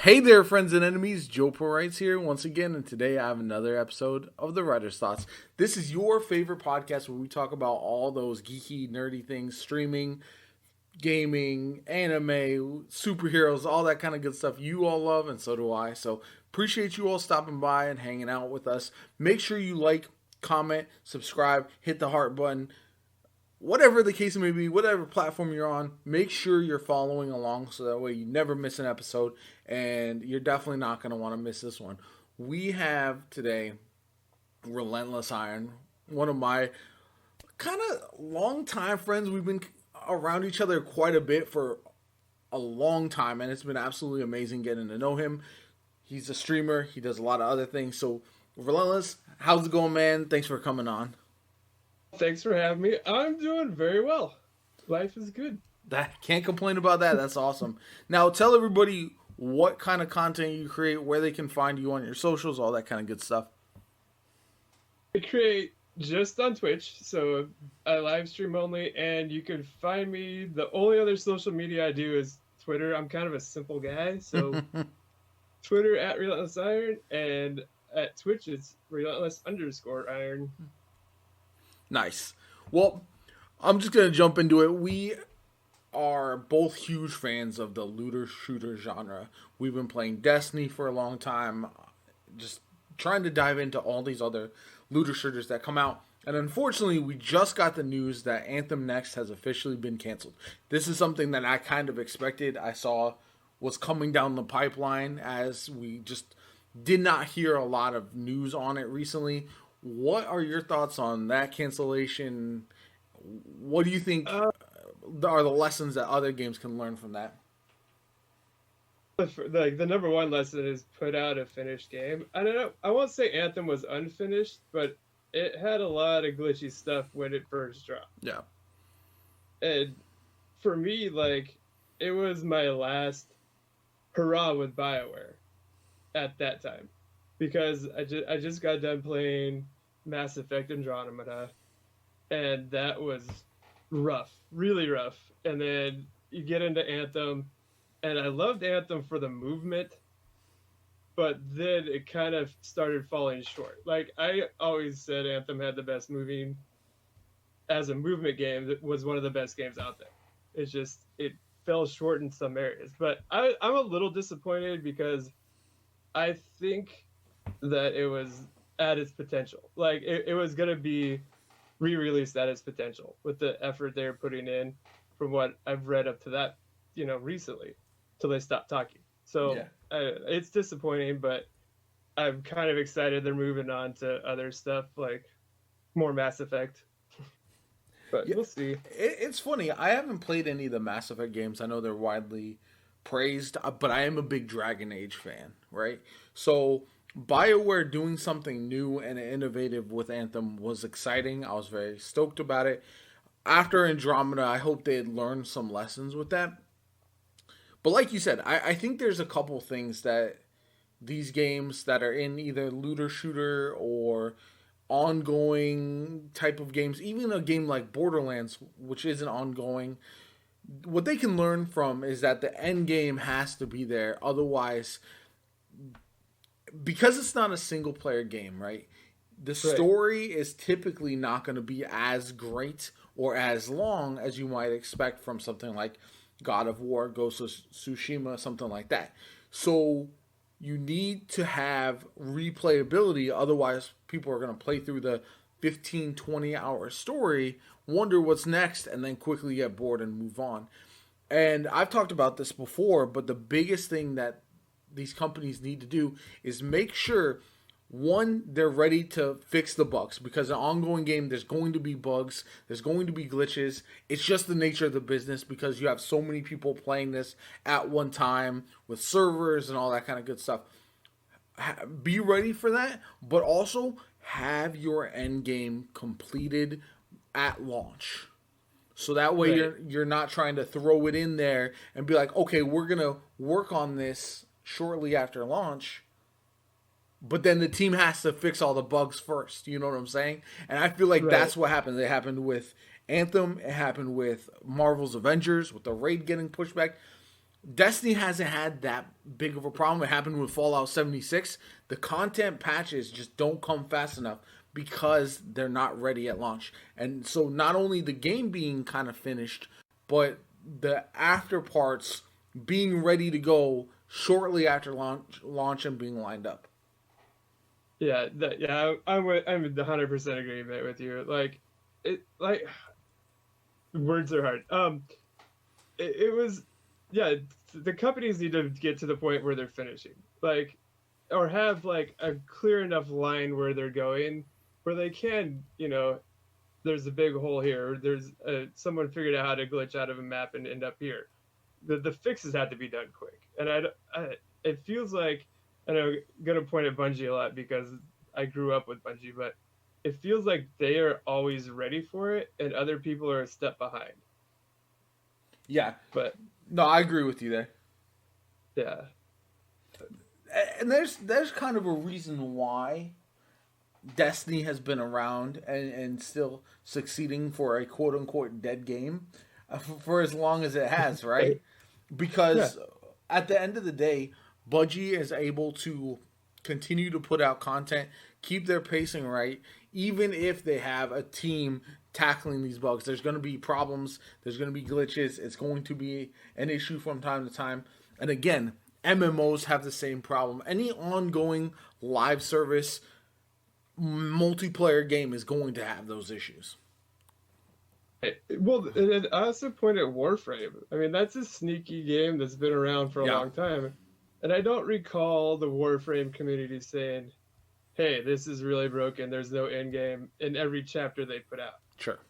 Hey there, friends and enemies. Joe Writes here once again, and today I have another episode of The Writer's Thoughts. This is your favorite podcast where we talk about all those geeky, nerdy things, streaming, gaming, anime, superheroes, all that kind of good stuff you all love, and so do I. So appreciate you all stopping by and hanging out with us. Make sure you like, comment, subscribe, hit the heart button. Whatever the case may be, whatever platform you're on, make sure you're following along so that way you never miss an episode, and you're definitely not going to want to miss this one. We have today Relentless Iron, one of my kind of long-time friends. We've been around each other quite a bit for a long time, and it's been absolutely amazing getting to know him. He's a streamer. He does a lot of other things. So, Relentless, how's it going, man? Thanks for coming on. Thanks for having me. I'm doing very well. Life is good. Can't complain about that. That's awesome. Now, tell everybody what kind of content you create, where they can find you on your socials, all that kind of good stuff. I create just on Twitch, so I live stream only, and you can find me. The only other social media I do is Twitter. I'm kind of a simple guy, so Twitter at Relentless Iron, and at Twitch it's Relentless_Iron. Nice. Well, I'm just going to jump into it. We are both huge fans of the looter shooter genre. We've been playing Destiny for a long time, just trying to dive into all these other looter shooters that come out. And unfortunately, we just got the news that Anthem Next has officially been canceled. This is something that I kind of expected. I saw was coming down the pipeline as we just did not hear a lot of news on it recently. What are your thoughts on that cancellation? What do you think are the lessons that other games can learn from that? The number one lesson is put out a finished game. I don't know. I won't say Anthem was unfinished, but it had a lot of glitchy stuff when it first dropped. Yeah. And for me, it was my last hurrah with BioWare at that time. Because I just got done playing Mass Effect Andromeda, and that was rough, really rough. And then you get into Anthem, and I loved Anthem for the movement, but then it kind of started falling short. Like, I always said Anthem had the best moving, as a movement game, that was one of the best games out there. It's just, it fell short in some areas. But I'm a little disappointed because I think that it was at its potential. Like, it was going to be re-released at its potential with the effort they're putting in from what I've read up to that, recently, till they stopped talking. So yeah. It's disappointing, but I'm kind of excited they're moving on to other stuff, like more Mass Effect. But yeah, we'll see. It's funny. I haven't played any of the Mass Effect games. I know they're widely praised, but I am a big Dragon Age fan, right? So BioWare doing something new and innovative with Anthem was exciting. I was very stoked about it. After Andromeda, I hope they had learned some lessons with that. But like you said, I think there's a couple things that these games that are in either looter shooter or ongoing type of games, even a game like Borderlands, which isn't ongoing, what they can learn from is that the end game has to be there. Otherwise, because it's not a single player game, right? The story is typically not going to be as great or as long as you might expect from something like God of War, Ghost of Tsushima, something like that. So you need to have replayability. Otherwise, people are going to play through the 15, 20-hour story, wonder what's next, and then quickly get bored and move on. And I've talked about this before, but the biggest thing that these companies need to do is make sure, one, they're ready to fix the bugs, because an ongoing game, there's going to be bugs, there's going to be glitches. It's just the nature of the business because you have so many people playing this at one time with servers and all that kind of good stuff. Be ready for that, but also have your end game completed at launch. So that way you're not trying to throw it in there and be like, okay, we're going to work on this shortly after launch, but then the team has to fix all the bugs first. You know what I'm saying? And I feel like that's what happened. It happened with Anthem. It happened with Marvel's Avengers, with the raid getting pushed back. Destiny hasn't had that big of a problem. It happened with Fallout 76. The content patches just don't come fast enough because they're not ready at launch. And so not only the game being kind of finished, but the after parts being ready to go shortly after launch and being lined up. Yeah, I'm 100% agreement with you. Like words are hard. It was, yeah. The companies need to get to the point where they're finishing, like, or have like a clear enough line where they're going, where they can, there's a big hole here. There's someone figured out how to glitch out of a map and end up here. The fixes had to be done quick, and it feels like, and I'm gonna point at Bungie a lot because I grew up with Bungie, but it feels like they are always ready for it, and other people are a step behind. Yeah, but no, I agree with you there. Yeah, and there's kind of a reason why Destiny has been around and still succeeding for a quote unquote dead game for as long as it has, right? Because at the end of the day, Bungie is able to continue to put out content, keep their pacing right, even if they have a team tackling these bugs. There's going to be problems, there's going to be glitches, it's going to be an issue from time to time. And again, MMOs have the same problem. Any ongoing live service multiplayer game is going to have those issues. Well, and I also point at Warframe. I mean, that's a sneaky game that's been around for a long time. And I don't recall the Warframe community saying, hey, this is really broken, there's no end game in every chapter they put out. Sure.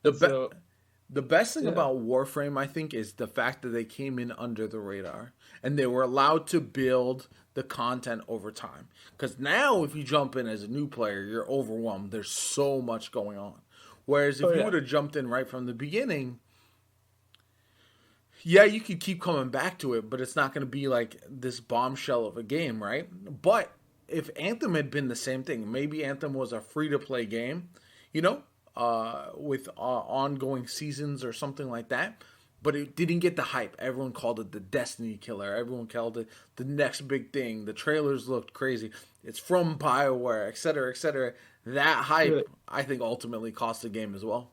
The best thing about Warframe, I think, is the fact that they came in under the radar and they were allowed to build the content over time. Because now, if you jump in as a new player, you're overwhelmed. There's so much going on. Whereas if you would have jumped in right from the beginning, yeah, you could keep coming back to it, but it's not going to be like this bombshell of a game, right? But if Anthem had been the same thing, maybe Anthem was a free-to-play game, with ongoing seasons or something like that, but it didn't get the hype. Everyone called it the Destiny killer. Everyone called it the next big thing. The trailers looked crazy. It's from BioWare, et cetera, et cetera. That hype, I think, ultimately cost the game as well.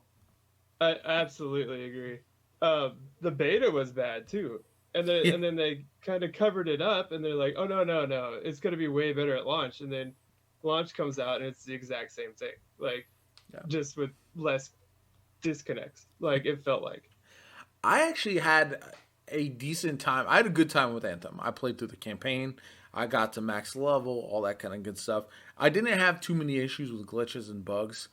I absolutely agree. The beta was bad too, and then they kind of covered it up, and they're like, "Oh no, it's going to be way better at launch." And then launch comes out, and it's the exact same thing, just with less disconnects. Like it felt like. I actually had a decent time. I had a good time with Anthem. I played through the campaign. I got to max level, all that kind of good stuff. I didn't have too many issues with glitches and bugs,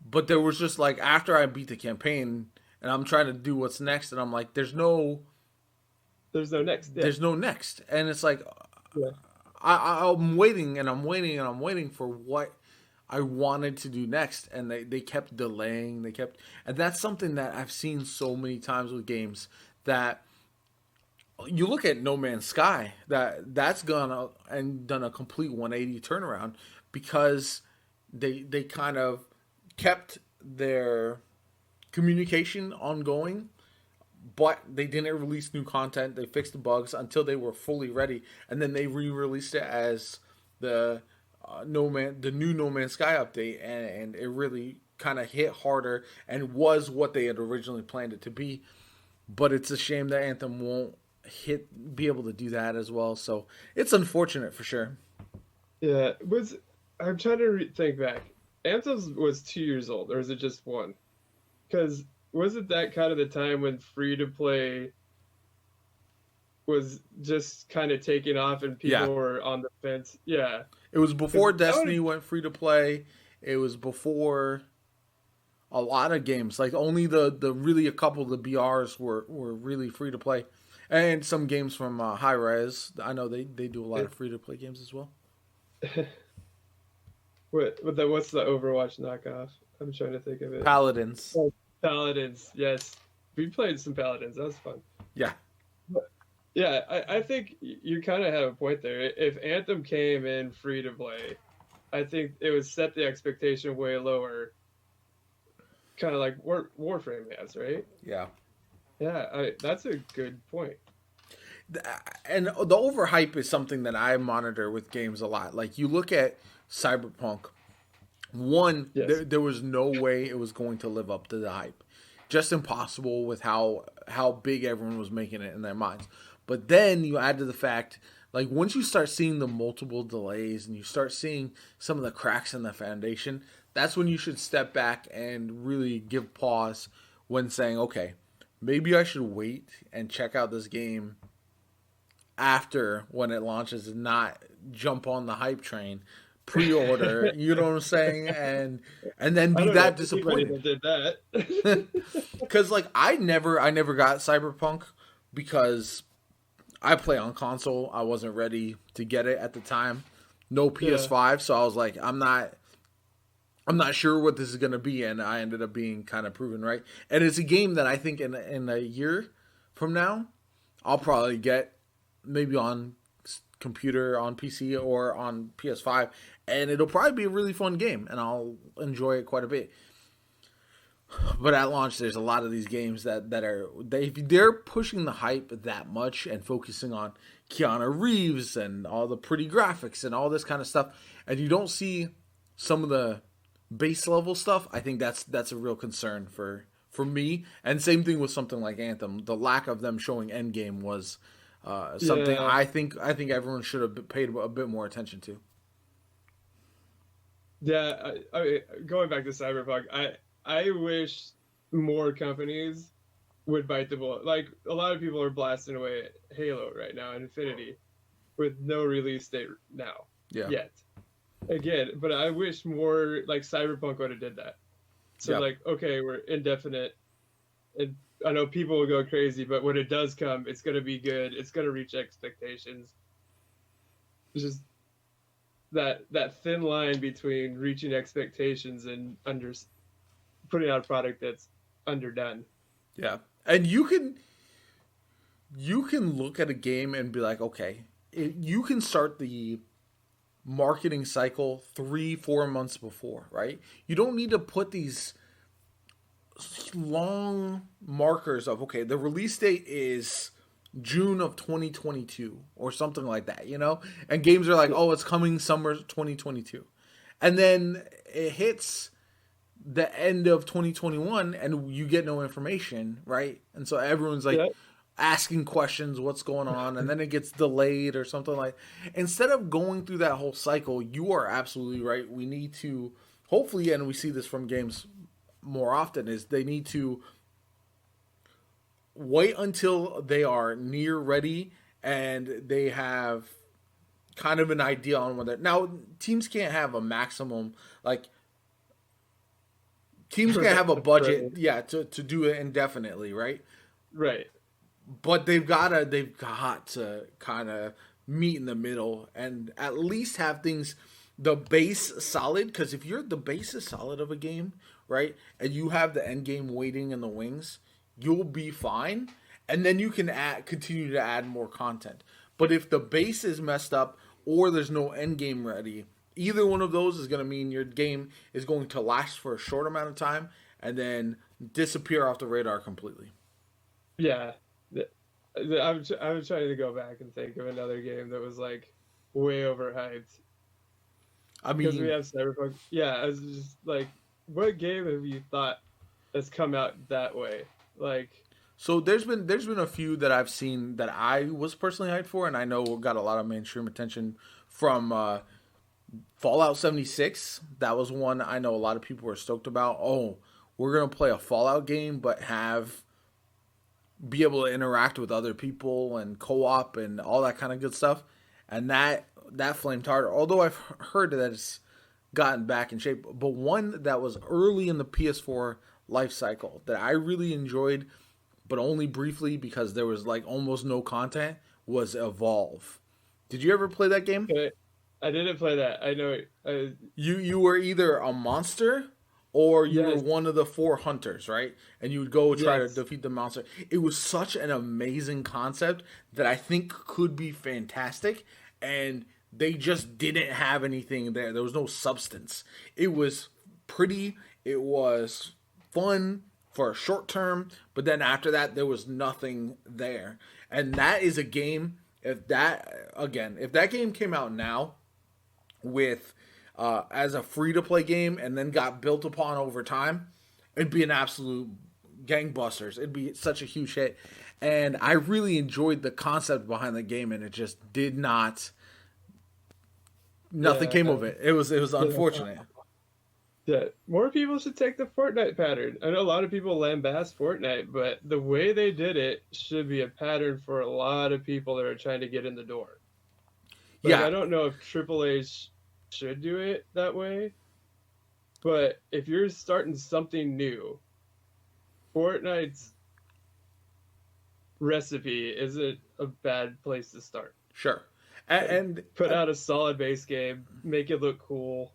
but there was just like after I beat the campaign. And I'm trying to do what's next, and I'm like, there's no next. Yeah. There's no next. And it's like, I'm waiting, and I'm waiting, and I'm waiting for what I wanted to do next. And they kept delaying. And that's something that I've seen so many times with games that you look at No Man's Sky, that's gone and done a complete 180 turnaround because they kind of kept their communication ongoing, but they didn't release new content. They fixed the bugs until they were fully ready, and then they re-released it as the new No Man's Sky update, and it really kind of hit harder and was what they had originally planned it to be. But it's a shame that Anthem won't be able to do that as well. So it's unfortunate for sure. Yeah, I'm trying to think back. Anthem was 2 years old, or is it just one? Because wasn't that kind of the time when free-to-play was just kind of taking off and people were on the fence? Yeah. It was before Destiny went free-to-play. It was before a lot of games. Like only the really a couple of the BRs were really free-to-play. And some games from Hi-Rez. I know they do a lot of free-to-play games as well. What's the Overwatch knockoff? I'm trying to think of it. Paladins. Paladins, yes. We played some Paladins. That was fun. Yeah. Yeah, I think you kind of have a point there. If Anthem came in free to play, I think it would set the expectation way lower. Kind of like Warframe has, right? Yeah. Yeah, that's a good point. And the overhype is something that I monitor with games a lot. Like you look at Cyberpunk, one, Yes. there was no way it was going to live up to the hype. Just impossible with how big everyone was making it in their minds. But then you add to the fact, like once you start seeing the multiple delays and you start seeing some of the cracks in the foundation, that's when you should step back and really give pause when saying, okay, maybe I should wait and check out this game after when it launches and not jump on the hype train, pre-order, you know what I'm saying, and then I be don't know that anybody disappointed. that did that. Because like I never got Cyberpunk because I play on console. I wasn't ready to get it at the time. No Yeah. PS5, so I was like, I'm not sure what this is gonna be, and I ended up being kind of proven right. And it's a game that I think in a year from now, I'll probably get maybe on computer, on PC, or on PS5, and it'll probably be a really fun game, and I'll enjoy it quite a bit. But at launch, there's a lot of these games that are they're pushing the hype that much and focusing on Keanu Reeves and all the pretty graphics and all this kind of stuff, and you don't see some of the base level stuff. I think that's a real concern for me. And same thing with something like Anthem. The lack of them showing Endgame was something Yeah. I think everyone should have paid a bit more attention to. Yeah. Going back to Cyberpunk, I wish more companies would bite the bullet. Like a lot of people are blasting away at Halo right now, Infinity, with no release date now Yeah, yet. Again, but I wish more like Cyberpunk would have did that. So yeah, like, okay, we're indefinite, and I know people will go crazy, but when it does come, it's gonna be good. It's gonna reach expectations. It's just that thin line between reaching expectations and putting out a product that's underdone. yeah. And you can look at a game and be like, okay, you can start the marketing cycle 3-4 months before, right? You don't need to put these long markers of, okay, the release date is June of 2022 or something like that, you know? And games are like, oh, it's coming summer 2022. And then it hits the end of 2021 and you get no information, right? And so everyone's like Yeah, asking questions, what's going on, and then it gets delayed or something like. Instead of going through that whole cycle, you are absolutely right. We need to hopefully, and we see this from games more often, is they need to wait until they are near ready and they have kind of an idea on whether now teams can't have a maximum like teams can't have a budget, right, yeah, to do it indefinitely, right? right. But they've got to kind of meet in the middle and at least have things the base solid, because if you're the base is solid of a game, right, and you have the end game waiting in the wings, you'll be fine, and then you can continue to add more content. But if the base is messed up or there's no end game ready, either one of those is going to mean your game is going to last for a short amount of time and then disappear off the radar completely. Yeah. I'm trying to go back and think of another game that was like way overhyped I because we mean, have Cyberpunk. Yeah, I was just like, what game have you thought has come out that way? Like, so there's been a few that I've seen that I was personally hyped for, and I know got a lot of mainstream attention from Fallout 76. That was one I know a lot of people were stoked about. Oh, we're gonna play a Fallout game, but have be able to interact with other people and co-op and all that kind of good stuff. And that flamed hard. Although I've heard that it's gotten back in shape, but one that was early in the PS4 life cycle that I really enjoyed, but only briefly because there was like almost no content, was Evolve. Did you ever play that game? okay, I didn't play that. I know it. You were either a monster or you were Yes, one of the four hunters, right? And you would go try to yes, defeat the monster. It was such an amazing concept that I think could be fantastic, and they just didn't have anything there. There was no substance. It was pretty, it was fun, for a short term, but then after that there was nothing there. And that is a game, if that game came out now with as a free to play game and then got built upon over time, it'd be an absolute gangbusters. It'd be such a huge hit. And I really enjoyed the concept behind the game, and it just did not. Nothing came of it. It was unfortunate. Yeah, more people should take the Fortnite pattern. I know a lot of people lambast Fortnite, but the way they did it should be a pattern for a lot of people that are trying to get in the door. Like, yeah, I don't know if AAA should do it that way, but if you're starting something new, Fortnite's recipe isn't a bad place to start. Sure. And put out a solid base game, make it look cool,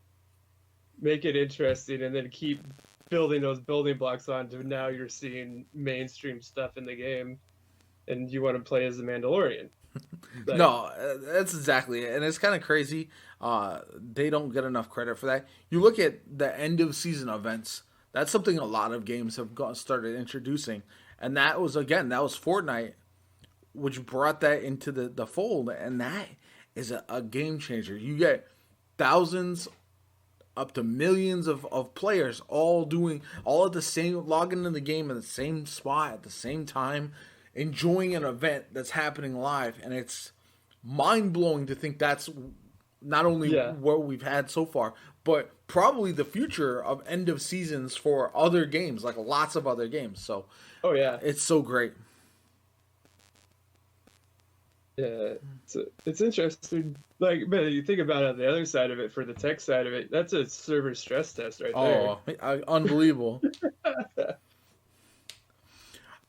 make it interesting, and then keep building those building blocks on to now you're seeing mainstream stuff in the game and you want to play as the Mandalorian. Like, no, that's exactly it. And it's kind of crazy. They don't get enough credit for that. You look at the end of season events. That's something a lot of games have started introducing. And that was Fortnite, which brought that into the fold. And that is a game changer. You get thousands up to millions of players all at the same, logging in the game in the same spot at the same time, enjoying an event that's happening live. And it's mind-blowing to think that's not only what we've had so far, but probably the future of end of seasons for other games, like lots of other games. So, it's so great. Yeah, it's interesting. Like, but you think about it on the other side of it, for the tech side of it, that's a server stress test right there. Oh, unbelievable.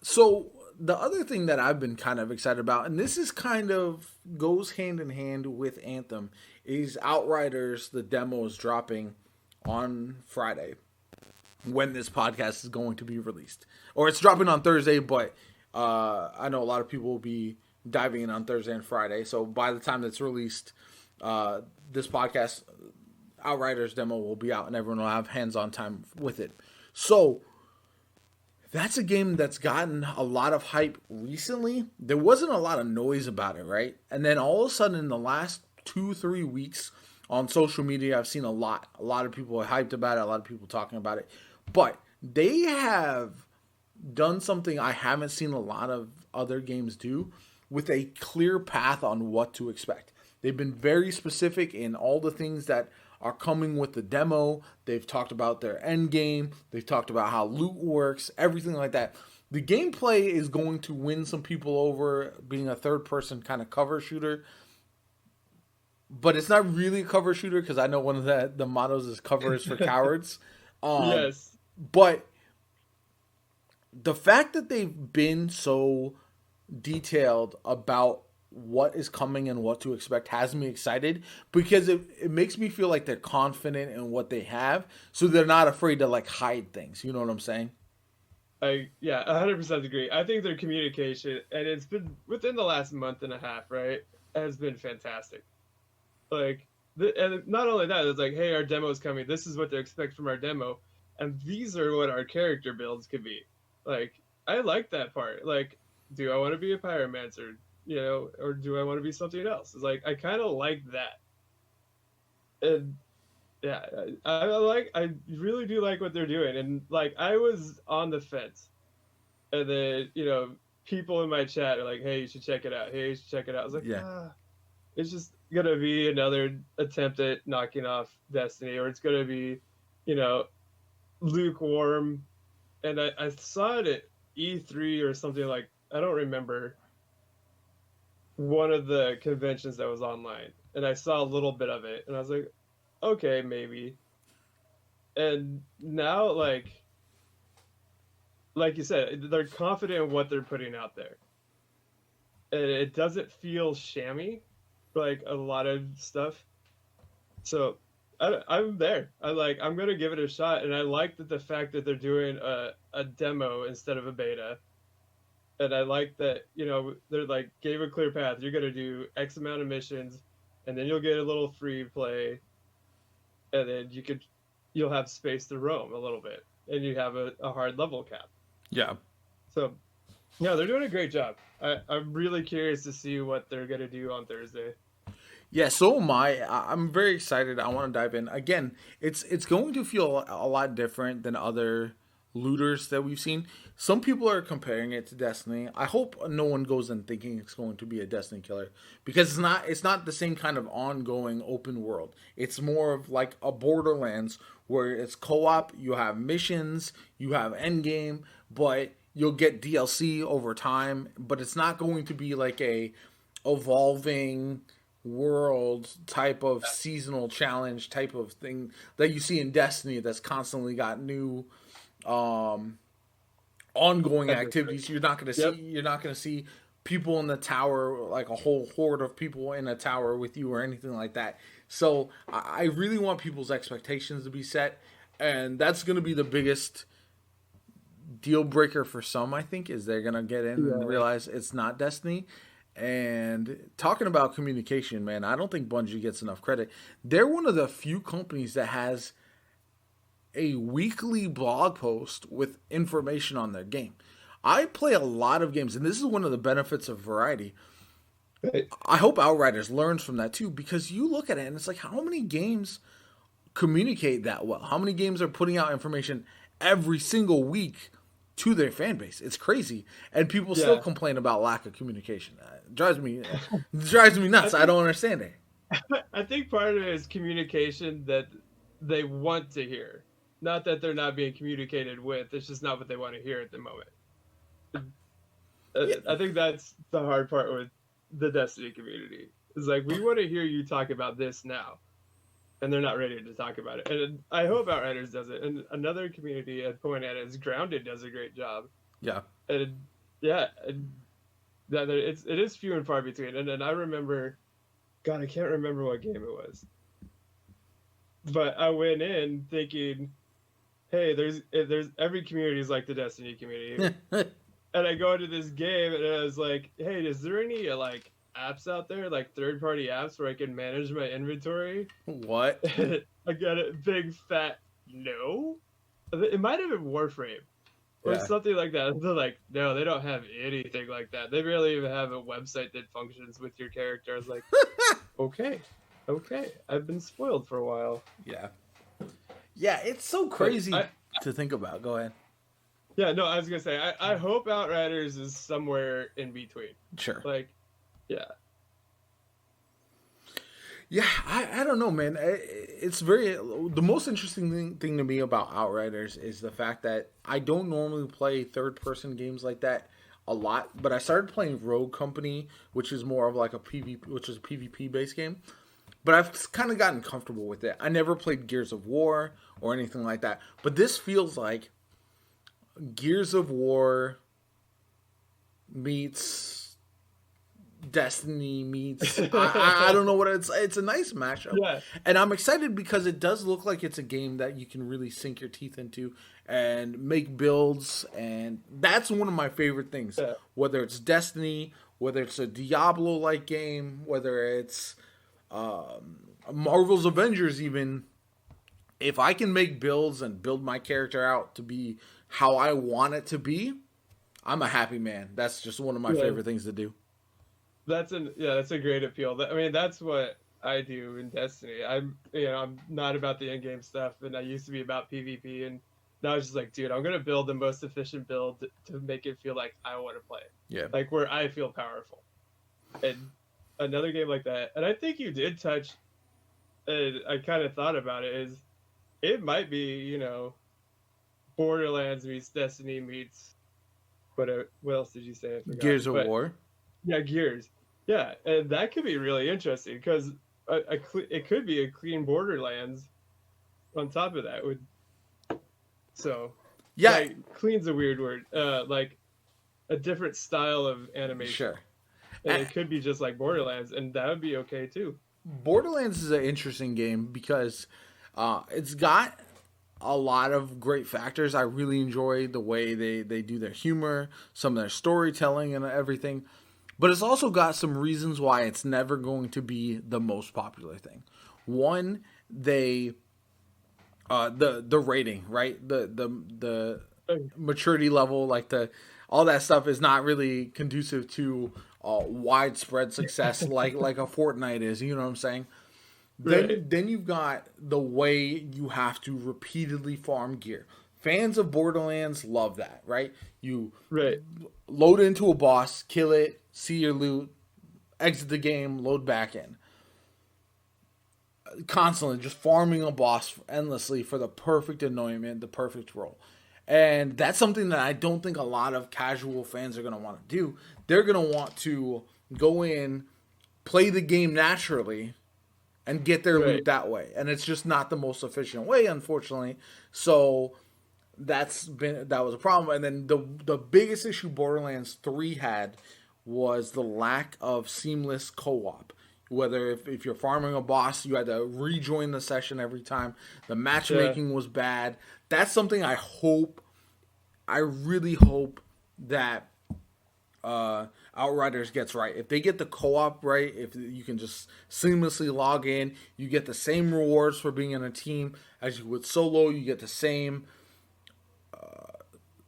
So the other thing that I've been kind of excited about, and this is kind of goes hand in hand with Anthem, is Outriders. The demo is dropping on Friday when this podcast is going to be released. Or it's dropping on Thursday, but I know a lot of people will be diving in on Thursday and Friday. So by the time that's released, this podcast, Outriders demo will be out and everyone will have hands-on time with it. So that's a game that's gotten a lot of hype recently. There wasn't a lot of noise about it, right? And then all of a sudden in the last 2-3 weeks on social media, I've seen a lot of people are hyped about it, a lot of people talking about it. But they have done something I haven't seen a lot of other games do, with a clear path on what to expect. They've been very specific in all the things that are coming with the demo. They've talked about their end game. They've talked about how loot works, everything like that. The gameplay is going to win some people over, being a third-person kind of cover shooter. But it's not really a cover shooter, because I know one of the mottos is cover is for cowards. Yes. But the fact that they've been so detailed about what is coming and what to expect has me excited, because it makes me feel like they're confident in what they have, so they're not afraid to like hide things. You know what I'm saying? I 100% agree. I think their communication, and it's been within the last month and a half, right, has been fantastic. Like, and not only that, it's like, hey, our demo is coming. This is what to expect from our demo, and these are what our character builds could be. Like, I like that part. Like, do I want to be a pyromancer, or do I want to be something else? It's like, I kind of like that. And yeah, I really do like what they're doing. And like, I was on the fence, and then, people in my chat are like, hey, you should check it out. Hey, you should check it out. I was like, it's just going to be another attempt at knocking off Destiny, or it's going to be, lukewarm. And I saw it at E3 or something, like, I don't remember, one of the conventions that was online, and I saw a little bit of it, and I was like, okay, maybe. And now, like you said, they're confident in what they're putting out there, and it doesn't feel shammy like a lot of stuff. So I'm there. I'm gonna give it a shot, and I like the fact that they're doing a demo instead of a beta. And I like that, they're like, gave a clear path. You're going to do X amount of missions, and then you'll get a little free play, and then you'll have space to roam a little bit, and you have a hard level cap. Yeah. So, yeah, they're doing a great job. I'm really curious to see what they're gonna do on Thursday. Yeah, so am I. I'm very excited. I want to dive in. Again, it's going to feel a lot different than other looters that we've seen. Some people are comparing it to Destiny. I hope no one goes in thinking it's going to be a Destiny killer, because it's not the same kind of ongoing open world. It's more of like a Borderlands where it's co-op, you have missions, you have end game, but you'll get DLC over time, but it's not going to be like a evolving world type of seasonal challenge type of thing that you see in Destiny that's constantly got new ongoing activities. Yep. You're not gonna see people in the tower, like a whole horde of people in a tower with you or anything like that. So I really want people's expectations to be set, and that's gonna be the biggest deal breaker for some. I think is they're gonna get in and realize it's not Destiny. And talking about communication, man, I don't think Bungie gets enough credit. They're one of the few companies that has a weekly blog post with information on their game. I play a lot of games, and this is one of the benefits of variety. Right. I hope Outriders learns from that too, because you look at it and it's like, how many games communicate that well? How many games are putting out information every single week to their fan base? It's crazy, and people still complain about lack of communication. It drives me nuts. I don't understand it. I think part of it is communication that they want to hear, not that they're not being communicated with. It's just not what they want to hear at the moment. I think that's the hard part with the Destiny community. It's like, we want to hear you talk about this now, and they're not ready to talk about it. And I hope Outriders does it. And another community I'd point at is Grounded does a great job. Yeah. And it is few and far between. And then I remember, God, I can't remember what game it was, but I went in thinking, hey, there's every community is like the Destiny community. And I go into this game and I was like, hey, is there any like apps out there, like third-party apps where I can manage my inventory? What? I got a big fat no. It might have been Warframe or something like that. And they're like, no, they don't have anything like that. They barely even have a website that functions with your character. I was like, okay, I've been spoiled for a while. Yeah, it's so crazy to think about. Go ahead. Yeah, no, I was gonna say, I hope Outriders is somewhere in between. Sure. Like, yeah. Yeah, I don't know, man. It's the most interesting thing to me about Outriders is the fact that I don't normally play third-person games like that a lot, but I started playing Rogue Company, which is more of like a PvP-based game. But I've kind of gotten comfortable with it. I never played Gears of War or anything like that, but this feels like Gears of War meets Destiny meets I don't know what it's a nice mashup. Yeah. And I'm excited because it does look like it's a game that you can really sink your teeth into and make builds, and that's one of my favorite things. Yeah. Whether it's Destiny, whether it's a Diablo like game, whether it's Marvel's Avengers even, if I can make builds and build my character out to be how I want it to be, I'm a happy man. That's just one of my favorite things to do. That's a great appeal. I mean, that's what I do in Destiny. I'm not about the in-game stuff, and I used to be about PvP, and now it's just like, dude, I'm gonna build the most efficient build to make it feel like I want to play. Yeah. Like where I feel powerful. And another game like that, and I think you did touch, and I kind of thought about it, is it might be, Borderlands meets Destiny meets what else did you say? I forgot. Gears of War. Yeah, Gears. Yeah, and that could be really interesting because it could be a clean Borderlands on top of that. Clean's a weird word. Like a different style of animation. Sure. And it could be just like Borderlands, and that would be okay too. Borderlands is an interesting game because it's got a lot of great factors. I really enjoy the way they do their humor, some of their storytelling and everything. But it's also got some reasons why it's never going to be the most popular thing. One, the rating, right? The maturity level, like all that stuff is not really conducive to widespread success like a Fortnite is. You know what I'm saying? Right. Then you've got the way you have to repeatedly farm gear. Fans of Borderlands love that, right? You Right. load into a boss, kill it, see your loot, exit the game, load back in. Constantly just farming a boss endlessly for the perfect anointment, the perfect role. And that's something that I don't think a lot of casual fans are going to want to do. They're going to want to go in, play the game naturally, and get their Right. loot that way. And it's just not the most efficient way, unfortunately. So that was a problem. And then the biggest issue Borderlands 3 had was the lack of seamless co-op. Whether if you're farming a boss, you had to rejoin the session every time. The matchmaking was bad. That's something I really hope that Outriders gets right. If they get the co-op right, if you can just seamlessly log in, you get the same rewards for being in a team as you would solo. You get the same.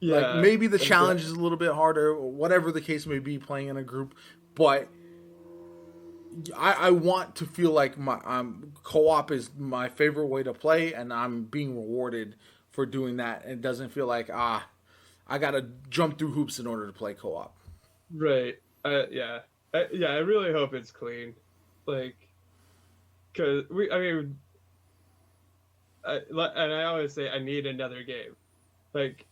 Like maybe the challenge is a little bit harder, or whatever the case may be, playing in a group, but I want to feel like my co-op is my favorite way to play, and I'm being rewarded for doing that. And it doesn't feel like I gotta jump through hoops in order to play co-op. Right. Yeah. I really hope it's clean, like, cause and I always say I need another game, like.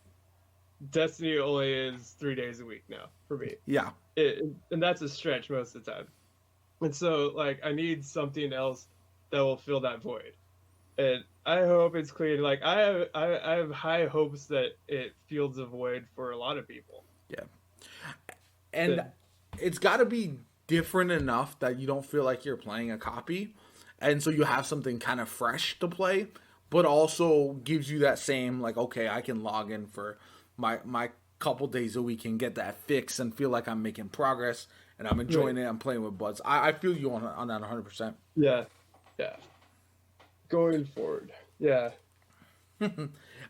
Destiny only is 3 days a week now for me. Yeah. And that's a stretch most of the time. And so, like, I need something else that will fill that void. And I hope it's clean. Like, I have high hopes that it fills a void for a lot of people. Yeah. And it's got to be different enough that you don't feel like you're playing a copy. And so you have something kind of fresh to play, but also gives you that same, like, okay, I can log in for my couple days a week and get that fix and feel like I'm making progress and I'm enjoying it. I'm playing with buds. I feel you on that 100%. Yeah. Going forward. Yeah.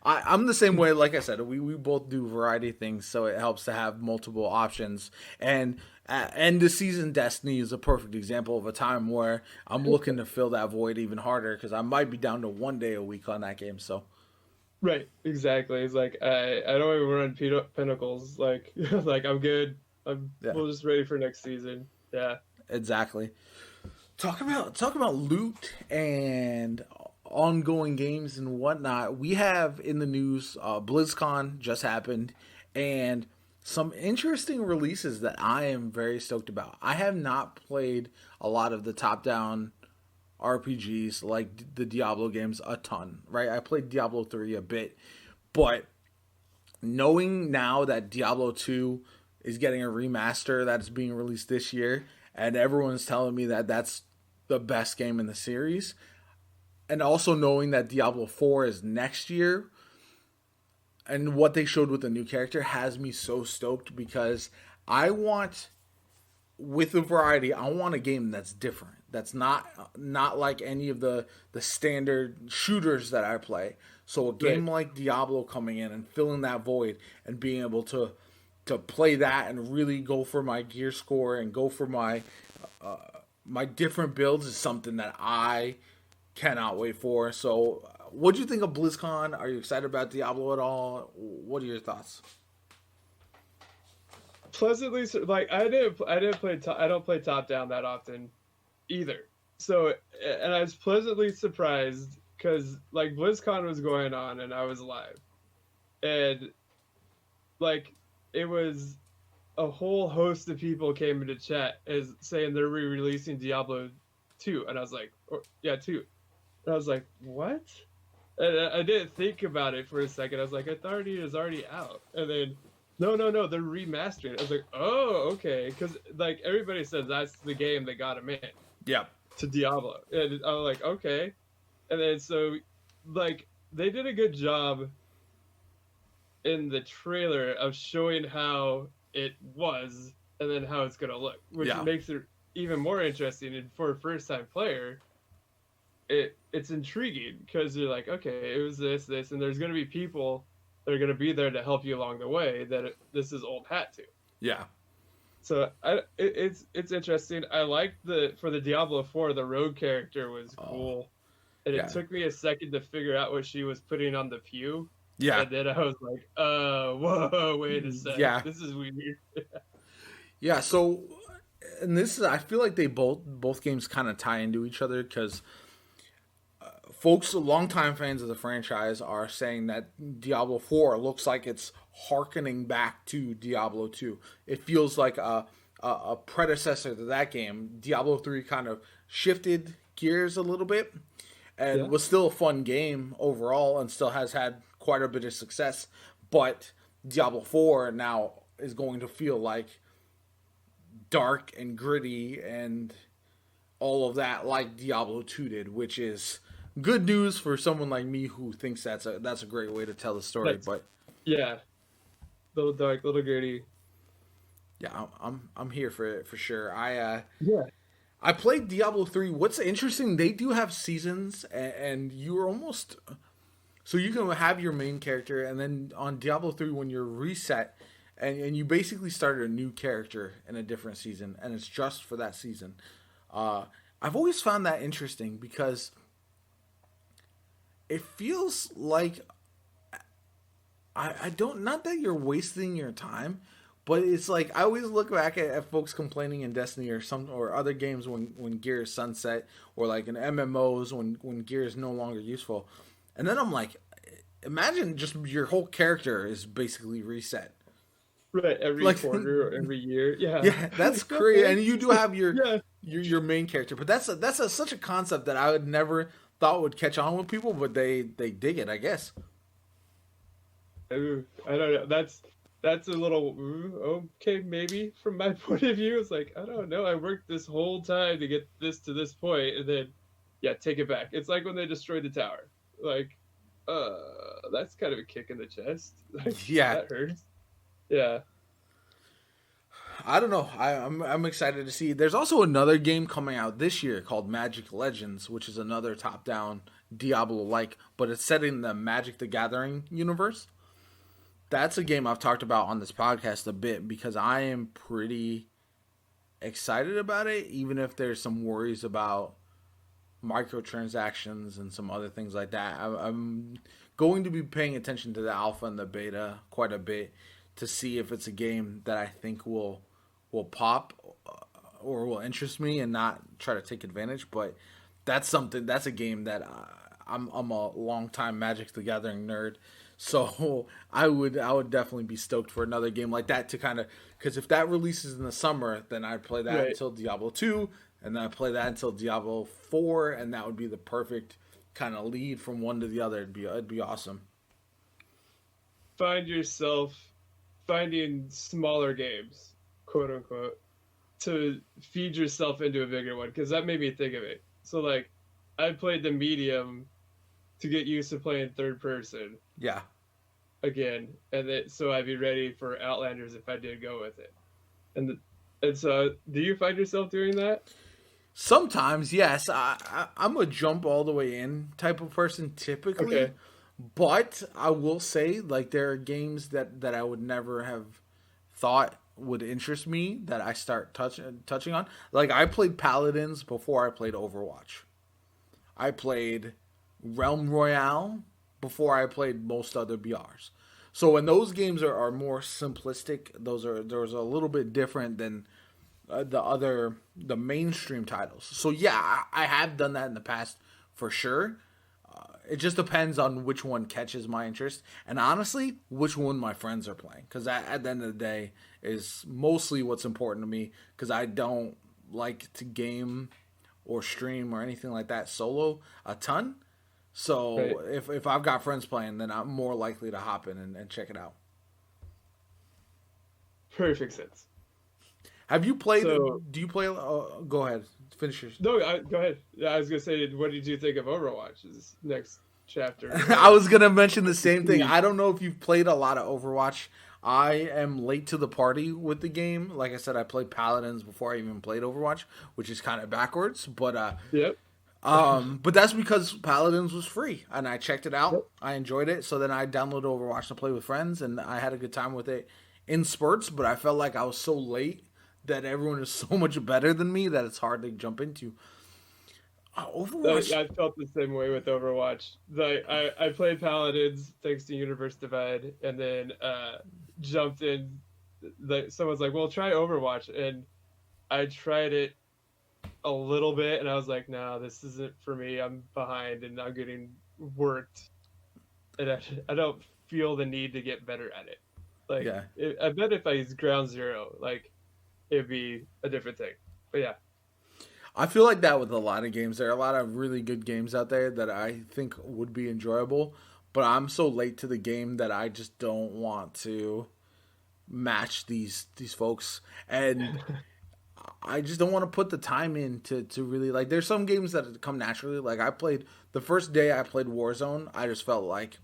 I'm the same way. Like I said, we both do variety of things, so it helps to have multiple options. And the season Destiny is a perfect example of a time where I'm looking to fill that void even harder because I might be down to 1 day a week on that game. So. Right, exactly. It's like I don't even run Pinnacles. Like like I'm good. We're just ready for next season. Yeah, exactly. Talk about loot and ongoing games and whatnot. We have in the news BlizzCon just happened and some interesting releases that I am very stoked about. I have not played a lot of the top-down RPGs like the Diablo games a ton, right? I played Diablo 3 a bit, but knowing now that Diablo 2 is getting a remaster that's being released this year, and everyone's telling me that that's the best game in the series, and also knowing that Diablo 4 is next year, and what they showed with the new character has me so stoked because I want, with the variety, I want a game that's different. That's not like any of the standard shooters that I play. So a game like Diablo coming in and filling that void and being able to play that and really go for my gear score and go for my my different builds is something that I cannot wait for. So what do you think of BlizzCon? Are you excited about Diablo at all? What are your thoughts? Pleasantly, like I don't play top down that often either. So, and I was pleasantly surprised because like BlizzCon was going on and I was live, and like it was a whole host of people came into chat as saying they're re-releasing Diablo 2, and I was like, 2, and I was like, what? And I didn't think about it for a second. I was like, it is already out, and then. No, they're remastering it. I was like, oh, okay. Because, like, everybody says that's the game that got him in. Yeah. To Diablo. And I was like, okay. And then, so, like, they did a good job in the trailer of showing how it was and then how it's going to look, which makes it even more interesting. And for a first-time player, it's intriguing because you're like, okay, it was this, and there's going to be people they're going to be there to help you along the way, that this is old hat to. Yeah. So it's interesting. I like for the Diablo 4, the rogue character was cool. And it took me a second to figure out what she was putting on the pew. Yeah. And then I was like, whoa, wait a sec. Yeah. This is weird. Yeah, so, and this is, I feel like they both games kind of tie into each other, because folks, longtime fans of the franchise, are saying that Diablo 4 looks like it's harkening back to Diablo 2. It feels like a predecessor to that game. Diablo 3 kind of shifted gears a little bit, and was still a fun game overall, and still has had quite a bit of success. But Diablo 4 now is going to feel like dark and gritty and all of that, like Diablo 2 did, which is good news for someone like me who thinks that's a great way to tell the story. But yeah, little dark, little gritty. Yeah, I'm here for it for sure. I played Diablo 3. What's interesting, they do have seasons, and you're almost, so you can have your main character, and then on Diablo 3 when you're reset, and you basically start a new character in a different season, and it's just for that season. I've always found that interesting, because it feels like I don't, not that you're wasting your time, but it's like I always look back at folks complaining in Destiny or other games when gear is sunset, or like in MMOs when gear is no longer useful, and then I'm like, imagine just your whole character is basically reset. Right, every quarter or every year. Yeah, that's crazy. And you do have your main character, but that's such a concept that I would never thought would catch on with people, but they dig it, I guess. Ooh, I don't know. That's a little okay, maybe from my point of view. It's like, I don't know. I worked this whole time to get this to this point, and then take it back. It's like when they destroyed the tower. Like, that's kind of a kick in the chest. Like, that hurts. Yeah. I don't know. I'm excited to see. There's also another game coming out this year called Magic Legends, which is another top-down Diablo-like, but it's set in the Magic the Gathering universe. That's a game I've talked about on this podcast a bit, because I am pretty excited about it, even if there's some worries about microtransactions and some other things like that. I'm going to be paying attention to the alpha and the beta quite a bit to see if it's a game that I think will pop or will interest me and not try to take advantage. But that's a game that I'm a long-time Magic the Gathering nerd. So I would definitely be stoked for another game like that, to kind of, because if that releases in the summer, then I'd play that until Diablo 2, and then I'd play that until Diablo 4, and that would be the perfect kind of lead from one to the other. It'd be awesome. Find yourself finding smaller games, quote unquote, to feed yourself into a bigger one, because that made me think of it. So like, I played the medium to get used to playing third person. Yeah. Again, so I'd be ready for Outlanders if I did go with it. And so, do you find yourself doing that? Sometimes, yes. I'm a jump all the way in type of person typically. Okay. But I will say, like, there are games that I would never have thought would interest me that I start touching on. Like, I played Paladins before I played Overwatch. I played Realm Royale before I played most other BRs. So when those games are more simplistic, those are a little bit different than the mainstream titles. So yeah, I have done that in the past for sure. It just depends on which one catches my interest, and honestly, which one my friends are playing. Because at the end of the day is mostly what's important to me, because I don't like to game or stream or anything like that solo a ton. So if I've got friends playing, then I'm more likely to hop in and check it out. Perfect sense. Have you played? Do you play? Go ahead. Finish your. No, go ahead. I was gonna say, what did you think of Overwatch's next chapter? I was gonna mention the same thing. I don't know if you've played a lot of Overwatch. I am late to the party with the game. Like I said, I played Paladins before I even played Overwatch, which is kind of backwards. But yep. But that's because Paladins was free, and I checked it out. Yep. I enjoyed it. So then I downloaded Overwatch to play with friends, and I had a good time with it in spurts. But I felt like I was so late that everyone is so much better than me that it's hard to jump into. Overwatch. I felt the same way with Overwatch. Like I played Paladins thanks to Universe Divide, and then jumped in. Someone's like, "Well, try Overwatch," and I tried it a little bit, and I was like, "No, this isn't for me. I'm behind, and I'm getting worked, and I don't feel the need to get better at it." Like, Yeah. I bet if I use Ground Zero, like, it'd be a different thing. But yeah. I feel like that with a lot of games. There are a lot of really good games out there that I think would be enjoyable, but I'm so late to the game that I just don't want to match these folks, and I just don't want to put the time in to really like. There's some games that come naturally. Like I played the first day I played Warzone, I just felt like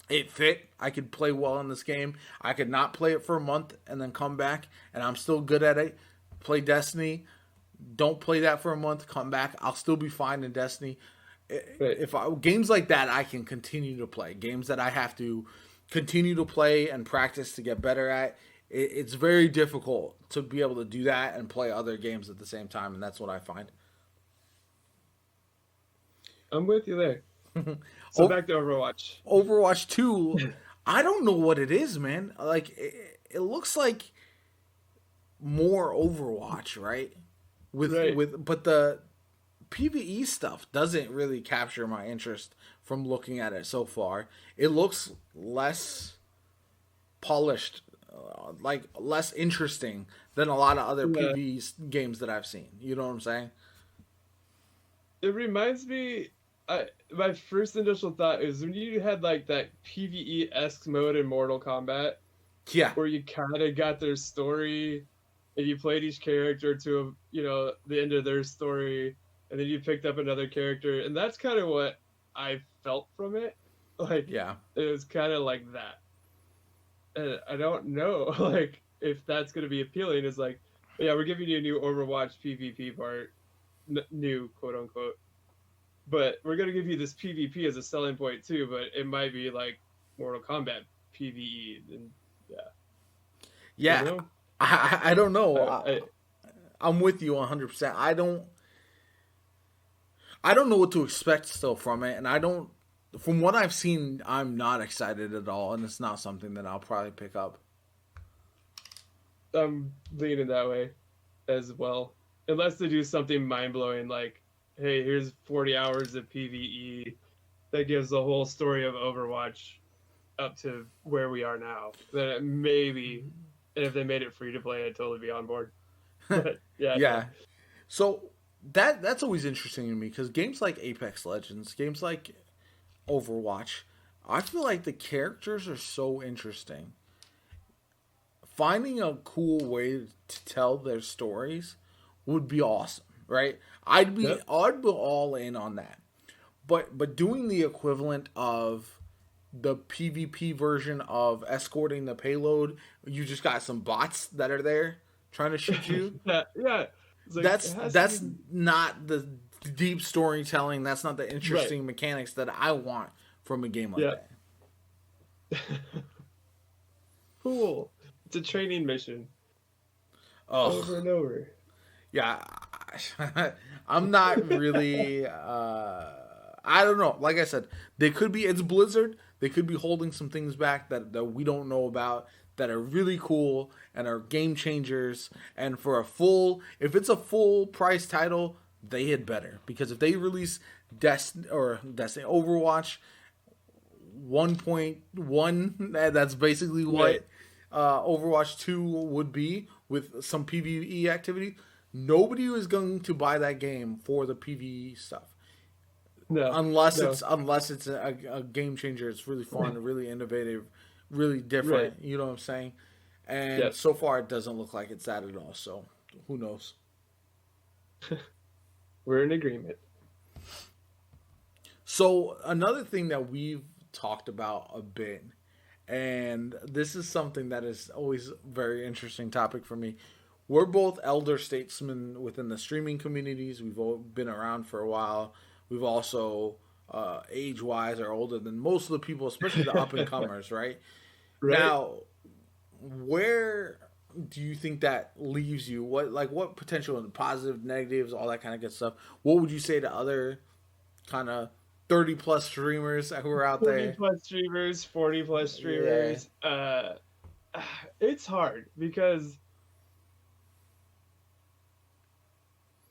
it fit. I could play well in this game. I could not play it for a month and then come back, and I'm still good at it. Play Destiny. Don't play that for a month. Come back. I'll still be fine in Destiny. Right. Games like that, I can continue to play. Games that I have to continue to play and practice to get better at. It's very difficult to be able to do that and play other games at the same time, and that's what I find. I'm with you there. So back to Overwatch. Overwatch 2, I don't know what it is, man. Like, it looks like more Overwatch, right? But the PvE stuff doesn't really capture my interest from looking at it so far. It looks less polished, like less interesting than a lot of other PvE games that I've seen. You know what I'm saying? It reminds me. My first initial thought is when you had like that PvE-esque mode in Mortal Kombat, Yeah, where you kind of got their story, and you played each character to the end of their story, and then you picked up another character, and that's kind of what I felt from it. Like, yeah, it was kind of like that, and I don't know, like, if that's going to be appealing. Is like, yeah, we're giving you a new Overwatch PvP part, new quote unquote. But we're going to give you this PvP as a selling point too, but it might be like Mortal Kombat PvE. And yeah. I don't know. I'm with you 100%. I don't know what to expect still from it, and from what I've seen, I'm not excited at all, and it's not something that I'll probably pick up. I'm leaning that way as well. Unless they do something mind-blowing like, hey, here's 40 hours of PvE that gives the whole story of Overwatch up to where we are now. Then maybe, and if they made it free to play, I'd totally be on board. But, yeah. Yeah. So that's always interesting to me because games like Apex Legends, games like Overwatch, I feel like the characters are so interesting. Finding a cool way to tell their stories would be awesome, right? I'd be all in on that. But doing the equivalent of the PvP version of escorting the payload, you just got some bots that are there trying to shoot you. Yeah. Like, that's not the deep storytelling. That's not the interesting mechanics that I want from a game like that. Cool. It's a training mission. Over and over. Yeah. I'm not really I don't know. Like I said, it's Blizzard. They could be holding some things back that we don't know about that are really cool and are game changers. And if it's a full price title, they had better. Because if they release Destiny Overwatch 1.1, that's basically what Overwatch 2 would be with some PvE activity. Nobody is going to buy that game for the PvE stuff. No, unless it's a game changer. It's really fun, really innovative, really different. Right. You know what I'm saying? And so far, it doesn't look like it's that at all. So who knows? We're in agreement. So another thing that we've talked about a bit, and this is something that is always a very interesting topic for me. we're both elder statesmen within the streaming communities. We've all been around for a while. We've also, age-wise, are older than most of the people, especially the up-and-comers, right? Right. Now, where do you think that leaves you? What potential and positive, negatives, all that kind of good stuff? What would you say to other kind of 30 plus streamers who are out 30 there? plus streamers, 40 plus Yeah, streamers. It's hard because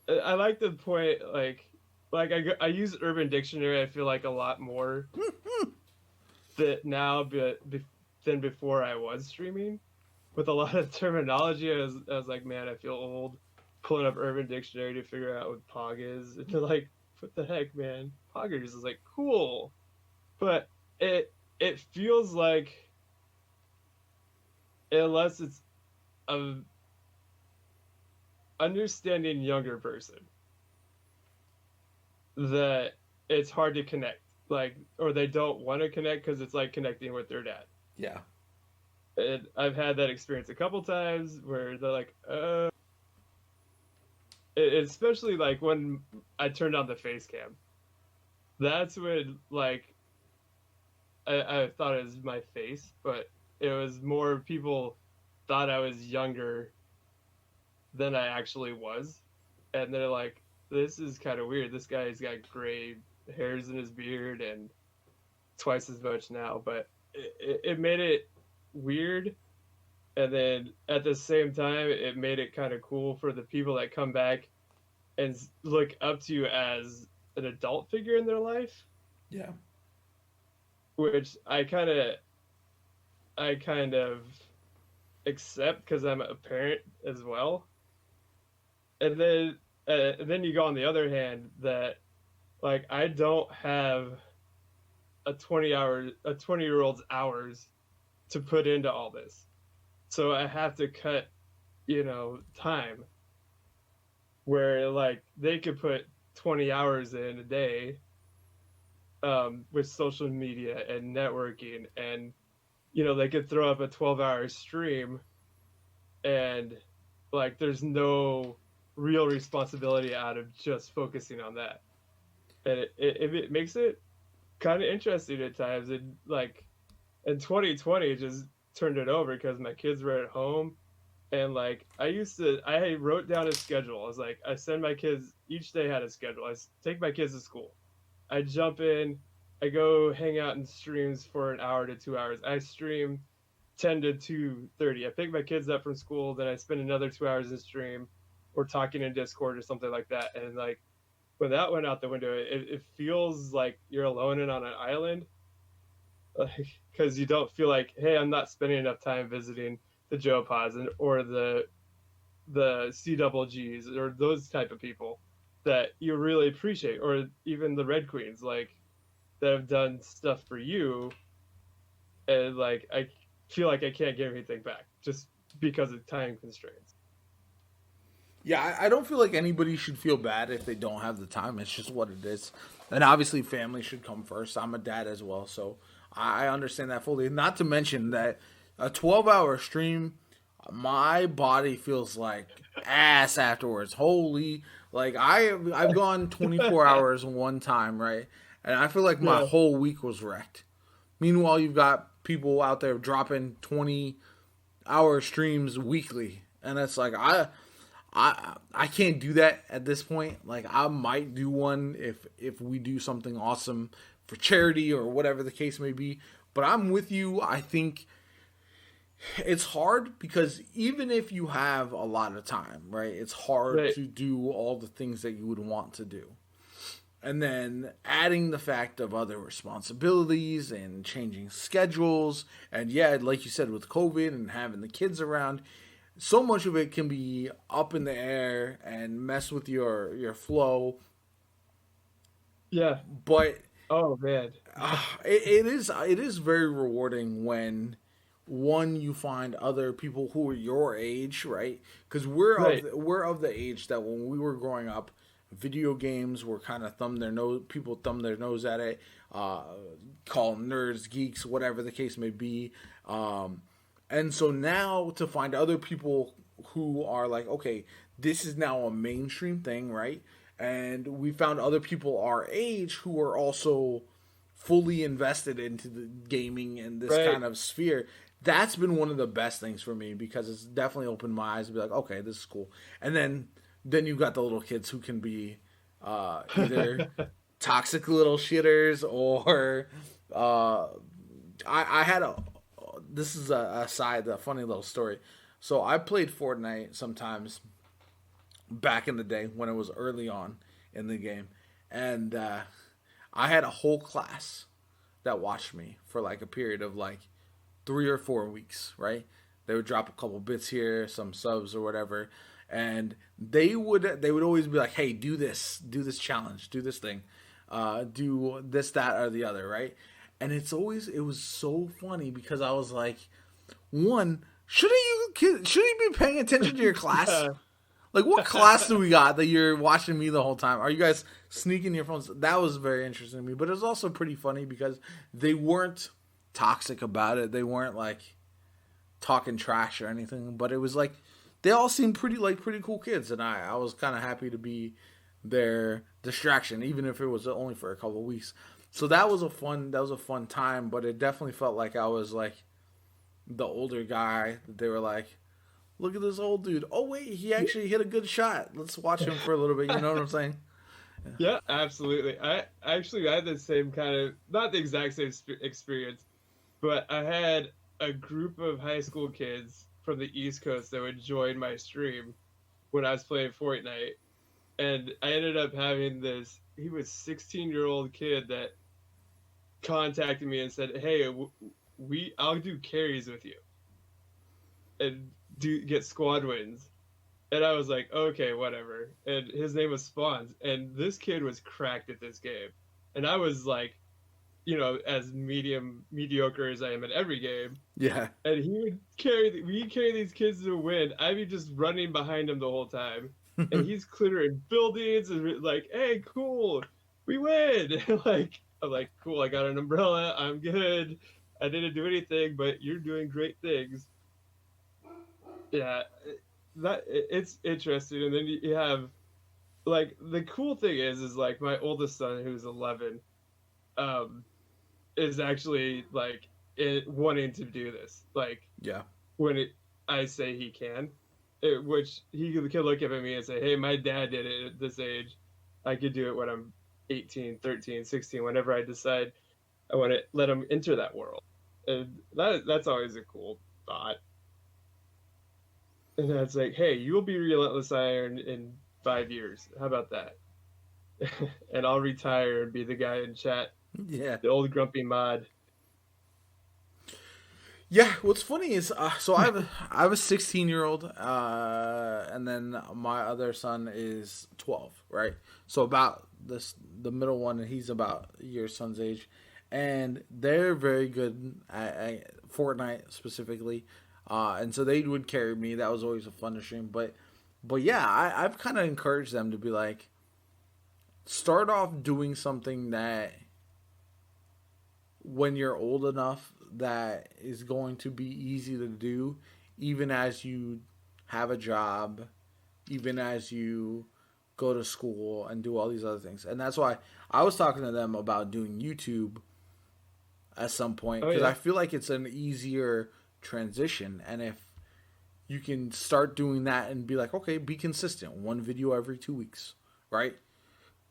I like the point, I use Urban Dictionary. I feel like a lot more that now, than before I was streaming. With a lot of terminology, I was like, man, I feel old. Pulling up Urban Dictionary to figure out what Pog is, and to like, what the heck, man? Poggers is like cool, but it feels like, unless it's a understanding younger person, that it's hard to connect, like, or they don't want to connect because it's like connecting with their dad. yeah, And I've had that experience a couple times where they're like, especially like when I turned on the face cam. That's when, like, I thought it was my face, but it was more people thought I was younger than I actually was. And they're like, this is kind of weird. This guy's got gray hairs in his beard and twice as much now. But it made it weird. And then at the same time, it made it kind of cool for the people that come back and look up to you as an adult figure in their life. yeah. Which I kind of accept because I'm a parent as well. And then you go on the other hand that, like, I don't have a 20-year-old's hours to put into all this. So I have to cut, time where, like, they could put 20 hours in a day, with social media and networking, and they could throw up a 12-hour stream, and, like, there's no real responsibility out of just focusing on that. And it makes it kind of interesting at times. And, like, in 2020 just turned it over because my kids were at home. And, like, I wrote down a schedule. I was like, I send my kids, each day had a schedule. I take my kids to school. I jump in, I go hang out in streams for an hour to 2 hours. I stream 10 to 2:30. I pick my kids up from school, then I spend another 2 hours in stream or talking in Discord or something like that. And, like, when that went out the window, it feels like you're alone and on an island, because you don't feel like, hey, I'm not spending enough time visiting the Joe Pods or the CWGs or those type of people that you really appreciate, or even the Red Queens, like, that have done stuff for you, and, like, I feel like I can't give anything back just because of time constraints. Yeah, I don't feel like anybody should feel bad if they don't have the time. It's just what it is. And obviously, family should come first. I'm a dad as well, so I understand that fully. Not to mention that a 12-hour stream, my body feels like ass afterwards. Holy, like, I've gone 24 hours one time, right? And I feel like my whole week was wrecked. Meanwhile, you've got people out there dropping 20-hour streams weekly, and it's like I can't do that at this point. Like, I might do one if we do something awesome for charity or whatever the case may be. But I'm with you. I think it's hard because even if you have a lot of time, right, it's hard to do all the things that you would want to do. And then adding the fact of other responsibilities and changing schedules. And yeah, like you said, with COVID and having the kids around, so much of it can be up in the air and mess with your flow. Yeah. But oh man, it is very rewarding when, one, you find other people who are your age, right? Because we're of the age that when we were growing up, video games were kind of people thumb their nose at it, call nerds, geeks, whatever the case may be. And so now to find other people who are like, okay, this is now a mainstream thing, right? And we found other people our age who are also fully invested into the gaming and this Right. kind of sphere. That's been one of the best things for me because it's definitely opened my eyes to be like, okay, this is cool. And then you've got the little kids who can be either toxic little shitters or I had a this is a side, a funny little story. So I played Fortnite sometimes back in the day when it was early on in the game, and I had a whole class that watched me for like a period of like 3 or 4 weeks. Right? They would drop a couple bits here, some subs or whatever, and they would always be like, "Hey, do this challenge, do this thing, do this, that, or the other." Right? And it was so funny because I was like, one, shouldn't you be paying attention to your class? Yeah. Like, what class do we got that you're watching me the whole time? Are you guys sneaking your phones? That was very interesting to me, but it was also pretty funny because they weren't toxic about it. They weren't like talking trash or anything, but it was like they all seemed pretty cool kids, and I was kind of happy to be their distraction, even if it was only for a couple of weeks. So that was a fun time, but it definitely felt like I was like the older guy. They were like, "Look at this old dude. Oh wait, he actually hit a good shot. Let's watch him for a little bit." You know what I'm saying? Yeah, absolutely. I had the same kind of, not the exact same experience, but I had a group of high school kids from the East Coast that would join my stream when I was playing Fortnite, and I ended up having this. He was 16-year-old kid that contacted me and said, "Hey, I'll do carries with you and do get squad wins." And I was like, "Okay, whatever." And his name was Spawns, and this kid was cracked at this game, and I was like, as mediocre as I am at every game. Yeah. And we'd carry these kids to win. I'd be just running behind him the whole time, and he's clearing buildings and like, "Hey, cool, we win!" Like, I'm like, "Cool, I got an umbrella. I'm good. I didn't do anything, but you're doing great things." Yeah, it's interesting. And then you have, like, the cool thing is like my oldest son, who's 11, um, is actually like wanting to do this. Like, Yeah. when I say he can, which he can look up at me and say, "Hey, my dad did it at this age. I could do it when I'm 18, 13, 16, whenever I decide I want to let him enter that world." And that's always a cool thought. And that's like, "Hey, you'll be Relentless Iron in 5 years. How about that?" And I'll retire and be the guy in chat, Yeah. the old grumpy mod. Yeah, what's funny is so I have a 16-year-old, and then my other son is 12, right? So about the middle one, and he's about your son's age, and they're very good at Fortnite specifically, and so they would carry me. That was always a fun stream, but yeah, I've kind of encouraged them to be like, start off doing something that when you're old enough that is going to be easy to do, even as you have a job, even as you go to school and do all these other things. And that's why I was talking to them about doing YouTube at some point, Oh because yeah, I feel like it's an easier transition. And if you can start doing that and be like, okay, be consistent, one video every 2 weeks, right?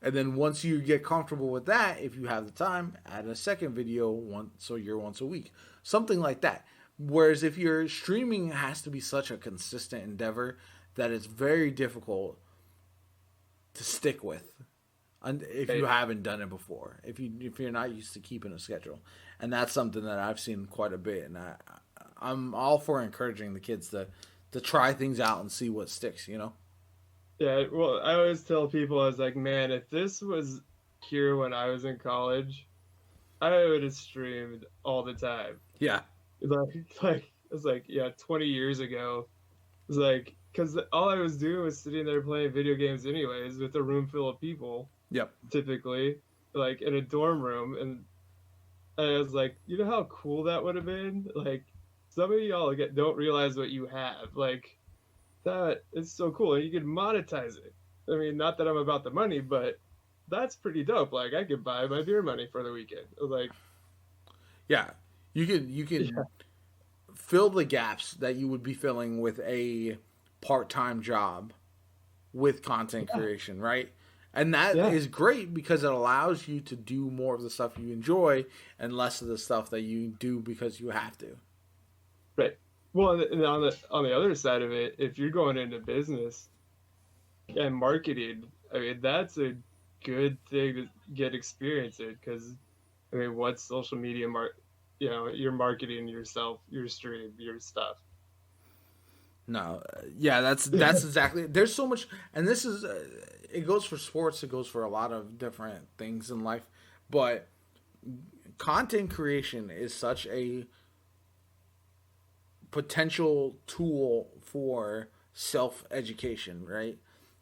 And then once you get comfortable with that, if you have the time, add a second video once a week. Something like that. Whereas if your streaming has to be such a consistent endeavor that it's very difficult to stick with, and if you haven't done it before, if you're not used to keeping a schedule. And that's something that I've seen quite a bit, and I'm all for encouraging the kids to try things out and see what sticks. yeah. Well, I always tell people, I was like, "Man, if this was here when I was in college, I would have streamed all the time." Yeah. Like it's like, yeah, 20 years ago. It's like, because all I was doing was sitting there playing video games anyways with a room full of people, Yep. typically, like in a dorm room. And I was like, how cool that would have been? Like, some of y'all don't realize what you have. Like, that is so cool. And you can monetize it. I mean, not that I'm about the money, but that's pretty dope. Like, I could buy my beer money for the weekend. Like, Yeah, you can yeah, fill the gaps that you would be filling with a part-time job with content yeah, creation, right? And that yeah, is great because it allows you to do more of the stuff you enjoy and less of the stuff that you do because you have to. right. Well, and on the other side of it, if you're going into business and marketing, I mean, that's a good thing to get experience in because I mean, what's social media you know, you're marketing yourself, your stream, your stuff. No, yeah, that's exactly. There's so much, and this is it goes for sports. It goes for a lot of different things in life, but content creation is such a potential tool for self education, right?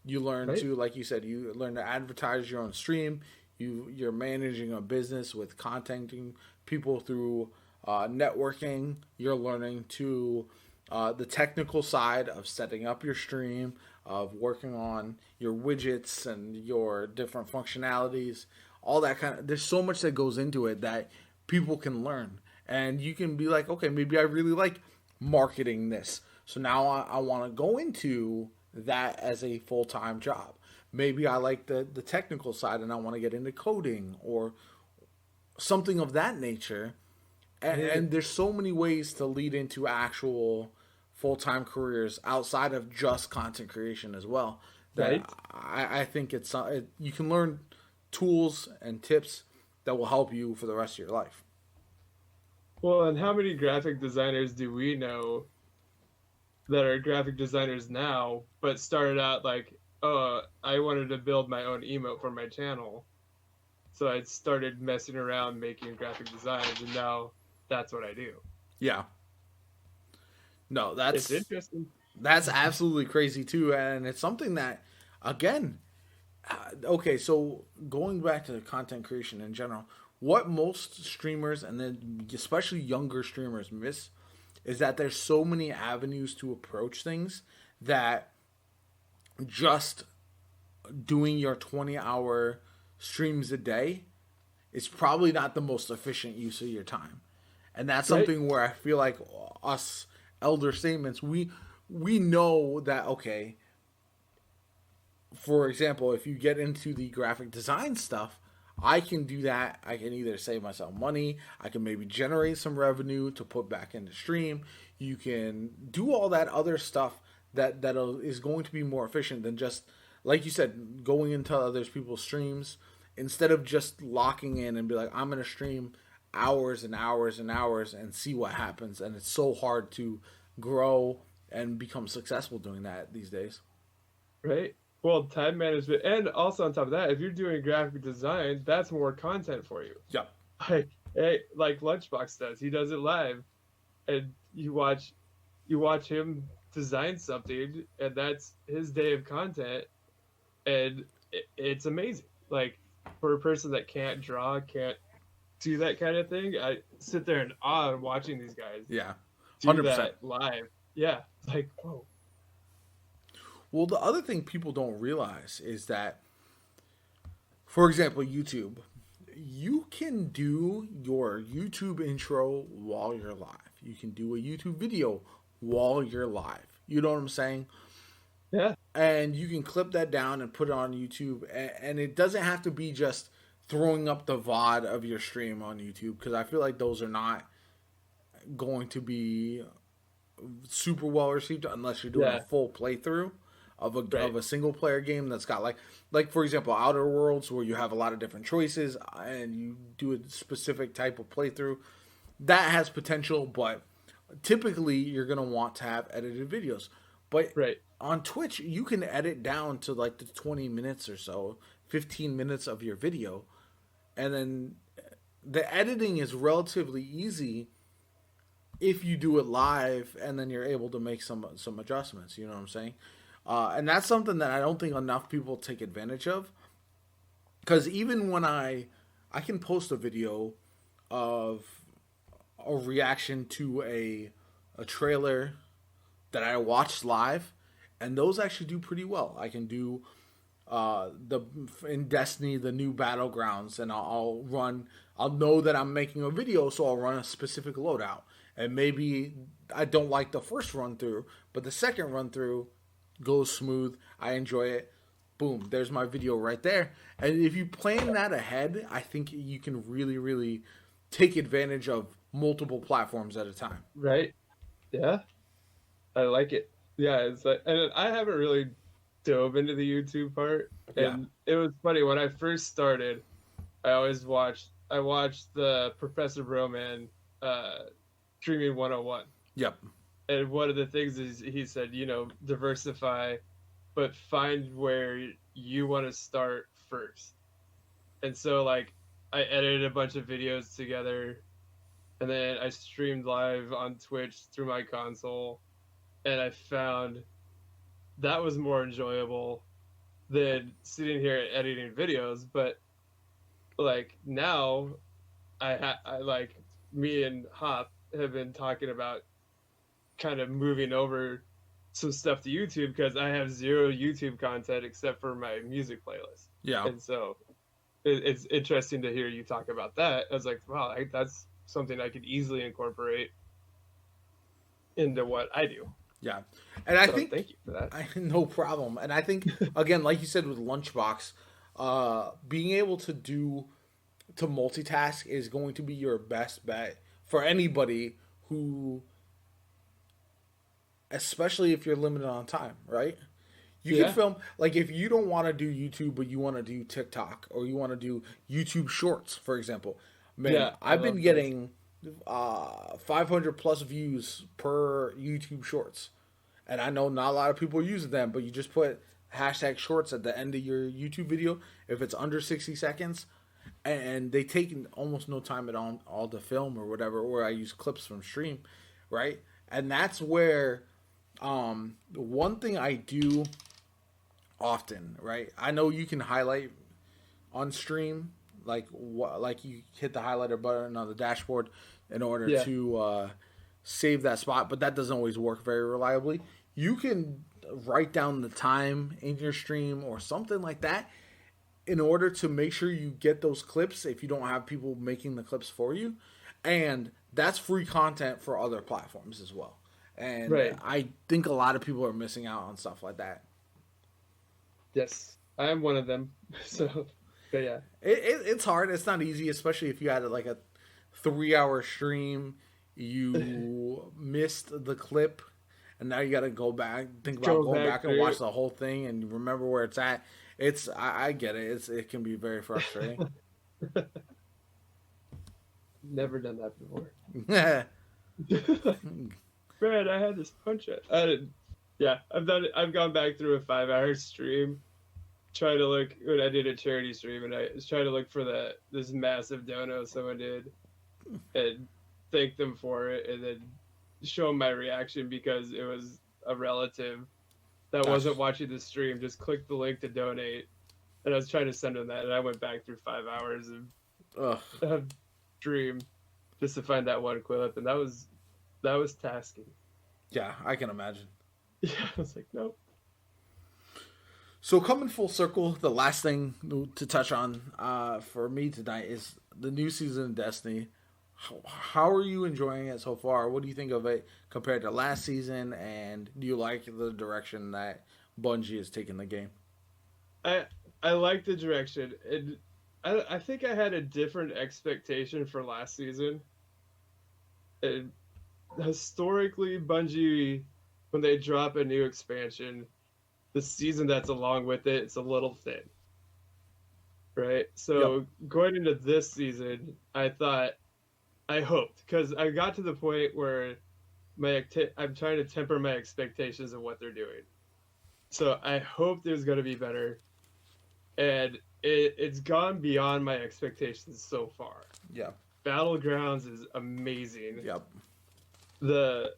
You learn Right? to, like you said, you learn to advertise your own stream. You're managing a business with contacting people through networking. You're learning to the technical side of setting up your stream, of working on your widgets and your different functionalities, all that kind of. There's so much that goes into it that people can learn, and you can be like, okay, maybe I really like marketing this, so now I want to go into that as a full time job. Maybe I like the technical side and I want to get into coding or something of that nature. Right. And there's so many ways to lead into actual full time careers outside of just content creation as well. That Right. I think you can learn tools and tips that will help you for the rest of your life. Well, and how many graphic designers do we know that are graphic designers now, but started out like, oh, I wanted to build my own emote for my channel. So I started messing around making graphic designs, and now that's what I do. Yeah, no, It's interesting. that's absolutely crazy too, and it's something that, again, okay, so going back to content creation in general, what most streamers and then especially younger streamers miss is that there's so many avenues to approach things that just doing your 20-hour streams a day is probably not the most efficient use of your time. And that's Right? something where I feel like us elder statements, we know that, okay, for example, if you get into the graphic design stuff, I can do that. I can either save myself money, I can maybe generate some revenue to put back into stream. You can do all that other stuff that is going to be more efficient than just, like you said, going into other people's streams instead of just locking in and be like, I'm going to stream hours and hours and hours and see what happens. And it's so hard to grow and become successful doing that these days. Right? Well, time management, and also on top of that, if you're doing graphic design, that's more content for you. Yep. Like, hey, like Lunchbox does, he does it live, and you watch him design something, and that's his day of content, and it's amazing. Like for a person that can't draw, can't do that kind of thing, I sit there in awe watching these guys Yeah. do 100%. that live. Yeah, like whoa, Well, the other thing people don't realize is that, for example, YouTube, you can do your YouTube intro while you're live. You can do a YouTube video while you're live. You know what I'm saying? yeah, And you can clip that down and put it on YouTube. And it doesn't have to be just throwing up the VOD of your stream on YouTube because I feel like those are not going to be super well received unless you're doing a yeah, full playthrough right, of a single player game that's got like for example Outer Worlds where you have a lot of different choices and you do a specific type of playthrough that has potential, but typically you're going to want to have edited videos. But right, on Twitch you can edit down to like the 20 minutes or so, 15 minutes of your video, and then the editing is relatively easy if you do it live and then you're able to make some adjustments. You know what I'm saying? And that's something that I don't think enough people take advantage of. Because even when I can post a video of a reaction to a trailer that I watched live, and those actually do pretty well. I can do the in Destiny the new battlegrounds, and I'll run. I'll know that I'm making a video, so I'll run a specific loadout. And maybe I don't like the first run through, but the second run through goes smooth. I enjoy it. Boom, there's my video right there. And if you plan that ahead, I think you can really, really take advantage of multiple platforms at a time. Right? Yeah, I like it. Yeah, it's like, and I haven't really dove into the YouTube part. And it was funny when I first started. I watched the Professor Broman Streaming 101. Yep. And one of the things is he said, diversify, but find where you want to start first. And so, like, I edited a bunch of videos together, and then I streamed live on Twitch through my console, and I found that was more enjoyable than sitting here and editing videos. But, like, now I like, me and Hop have been talking about kind of moving over some stuff to YouTube because I have zero YouTube content except for my music playlist. Yeah. And so it's interesting to hear you talk about that. I was like, wow, that's something I could easily incorporate into what I do. Yeah. And I think thank you for that. No problem. And I think, again, like you said with Lunchbox, being able to multitask is going to be your best bet for anybody who, especially if you're limited on time, right? You can film, like, if you don't want to do YouTube, but you want to do TikTok, or you want to do YouTube Shorts, for example. Man, I've been getting 500 plus views per YouTube Shorts. And I know not a lot of people are using them, but you just put hashtag shorts at the end of your YouTube video. If it's under 60 seconds, and they take almost no time at all to film or whatever, or I use clips from stream, right? And that's where one thing I do often, right? I know you can highlight on stream, like you hit the highlighter button on the dashboard in order to save that spot, but that doesn't always work very reliably. You can write down the time in your stream or something like that in order to make sure you get those clips if you don't have people making the clips for you. And that's free content for other platforms as well. And I think a lot of people are missing out on stuff like that. Yes, I am one of them. So, but yeah. It's hard. It's not easy, especially if you had like a 3-hour stream, you missed the clip, and now you got to go back, think about going back and watch the whole thing and remember where it's at. I get it. It can be very frustrating. Never done that before. Brad, I had this punch it. I've done it. I've gone back through a 5-hour stream, trying to look when I did a charity stream, and I was trying to look for this massive dono someone did, and thank them for it, and then show my reaction because it was a relative that wasn't watching the stream, just clicked the link to donate, and I was trying to send them that, and I went back through 5 hours of stream just to find that one clip, and that was tasking. Yeah, I can imagine. Yeah, I was like, nope. So coming full circle, the last thing to touch on for me tonight is the new season of Destiny. How are you enjoying it so far? What do you think of it compared to last season? And do you like the direction that Bungie is taking the game? I like the direction. I think I had a different expectation for last season. Historically, Bungie, when they drop a new expansion, the season that's along with it, it's a little thin. Right? So going into this season, I hoped, because I got to the point where I'm trying to temper my expectations of what they're doing. So I hoped it was going to be better. And it's gone beyond my expectations so far. Yeah. Battlegrounds is amazing. Yep. I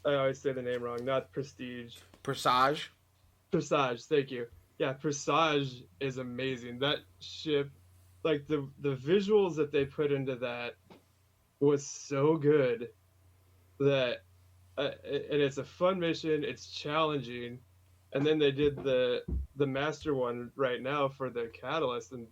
always say the name wrong, not Prestige. Presage, thank you. Yeah, Presage is amazing. That ship, like the visuals that they put into that was so good that and it's a fun mission. It's challenging, and then they did the master one right now for the catalyst, and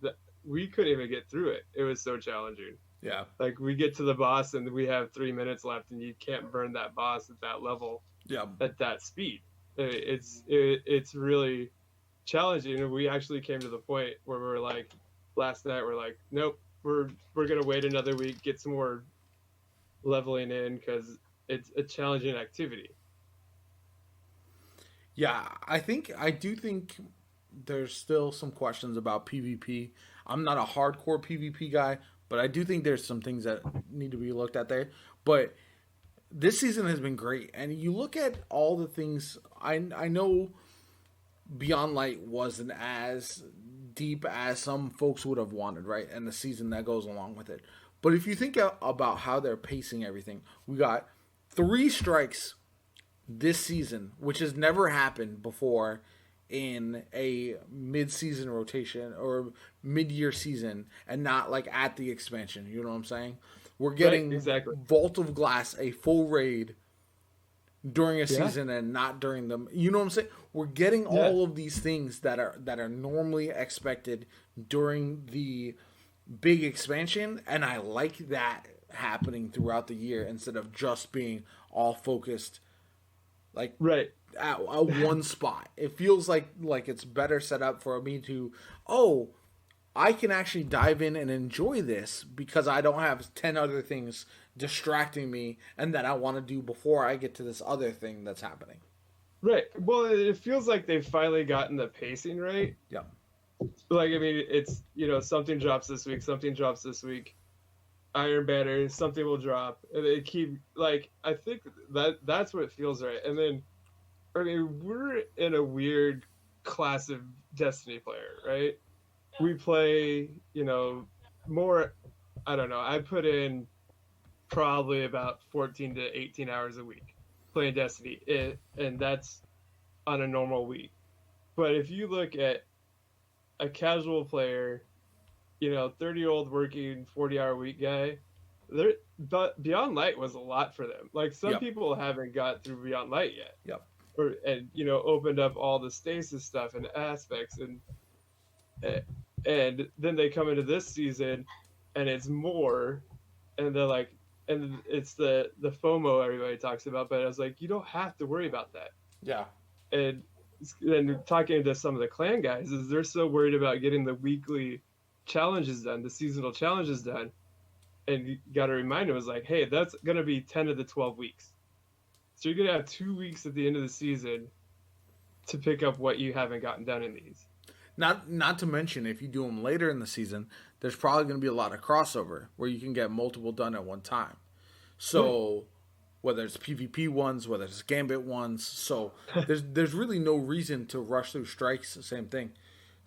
we couldn't even get through it. It was so challenging. Yeah. Like we get to the boss and we have 3 minutes left, and you can't burn that boss at that level. Yeah. At that speed, it's really challenging, and we actually came to the point where we were like, last night we're like, nope, we're gonna wait another week, get some more leveling in, because it's a challenging activity. Yeah, I do think there's still some questions about PvP. I'm not a hardcore PvP guy, but I do think there's some things that need to be looked at there. But this season has been great, and you look at all the things. I know Beyond Light wasn't as deep as some folks would have wanted, right? And the season that goes along with it. But if you think about how they're pacing everything, we got 3 strikes this season, which has never happened before in a mid-season rotation or mid-year season, and not like at the expansion. You know what I'm saying? We're getting Right, exactly. Vault of Glass, a full raid during a season and not during them. You know what I'm saying? We're getting all of these things that are normally expected during the big expansion, and I like that happening throughout the year instead of just being all focused like Right. at one spot. It feels like it's better set up for me to, I can actually dive in and enjoy this because I don't have 10 other things distracting me and that I want to do before I get to this other thing that's happening. Right. Well, it feels like they've finally gotten the pacing right. Yeah. Like, I mean, it's, something drops this week, something drops this week. Iron Banner, something will drop. And they keep, like, I think that's what it feels right. And then, I mean, we're in a weird class of Destiny player, right? We play, more, I don't know, I put in probably about 14 to 18 hours a week playing Destiny, and that's on a normal week. But if you look at a casual player, 30-year-old working 40-hour week guy, but Beyond Light was a lot for them. Like, some people haven't got through Beyond Light yet. Yep. And opened up all the stasis stuff and aspects, and then they come into this season and it's more, and they're like, and it's the FOMO everybody talks about, but I was like, you don't have to worry about that. Yeah. And then talking to some of the clan guys, is they're so worried about getting the weekly challenges done, the seasonal challenges done, and you got to remind them, it's like, hey, that's going to be 10 of the 12 weeks. So you're going to have 2 weeks at the end of the season to pick up what you haven't gotten done in these. Not to mention, if you do them later in the season, there's probably going to be a lot of crossover where you can get multiple done at one time. So whether it's PvP ones, whether it's Gambit ones, so there's really no reason to rush through strikes. The same thing.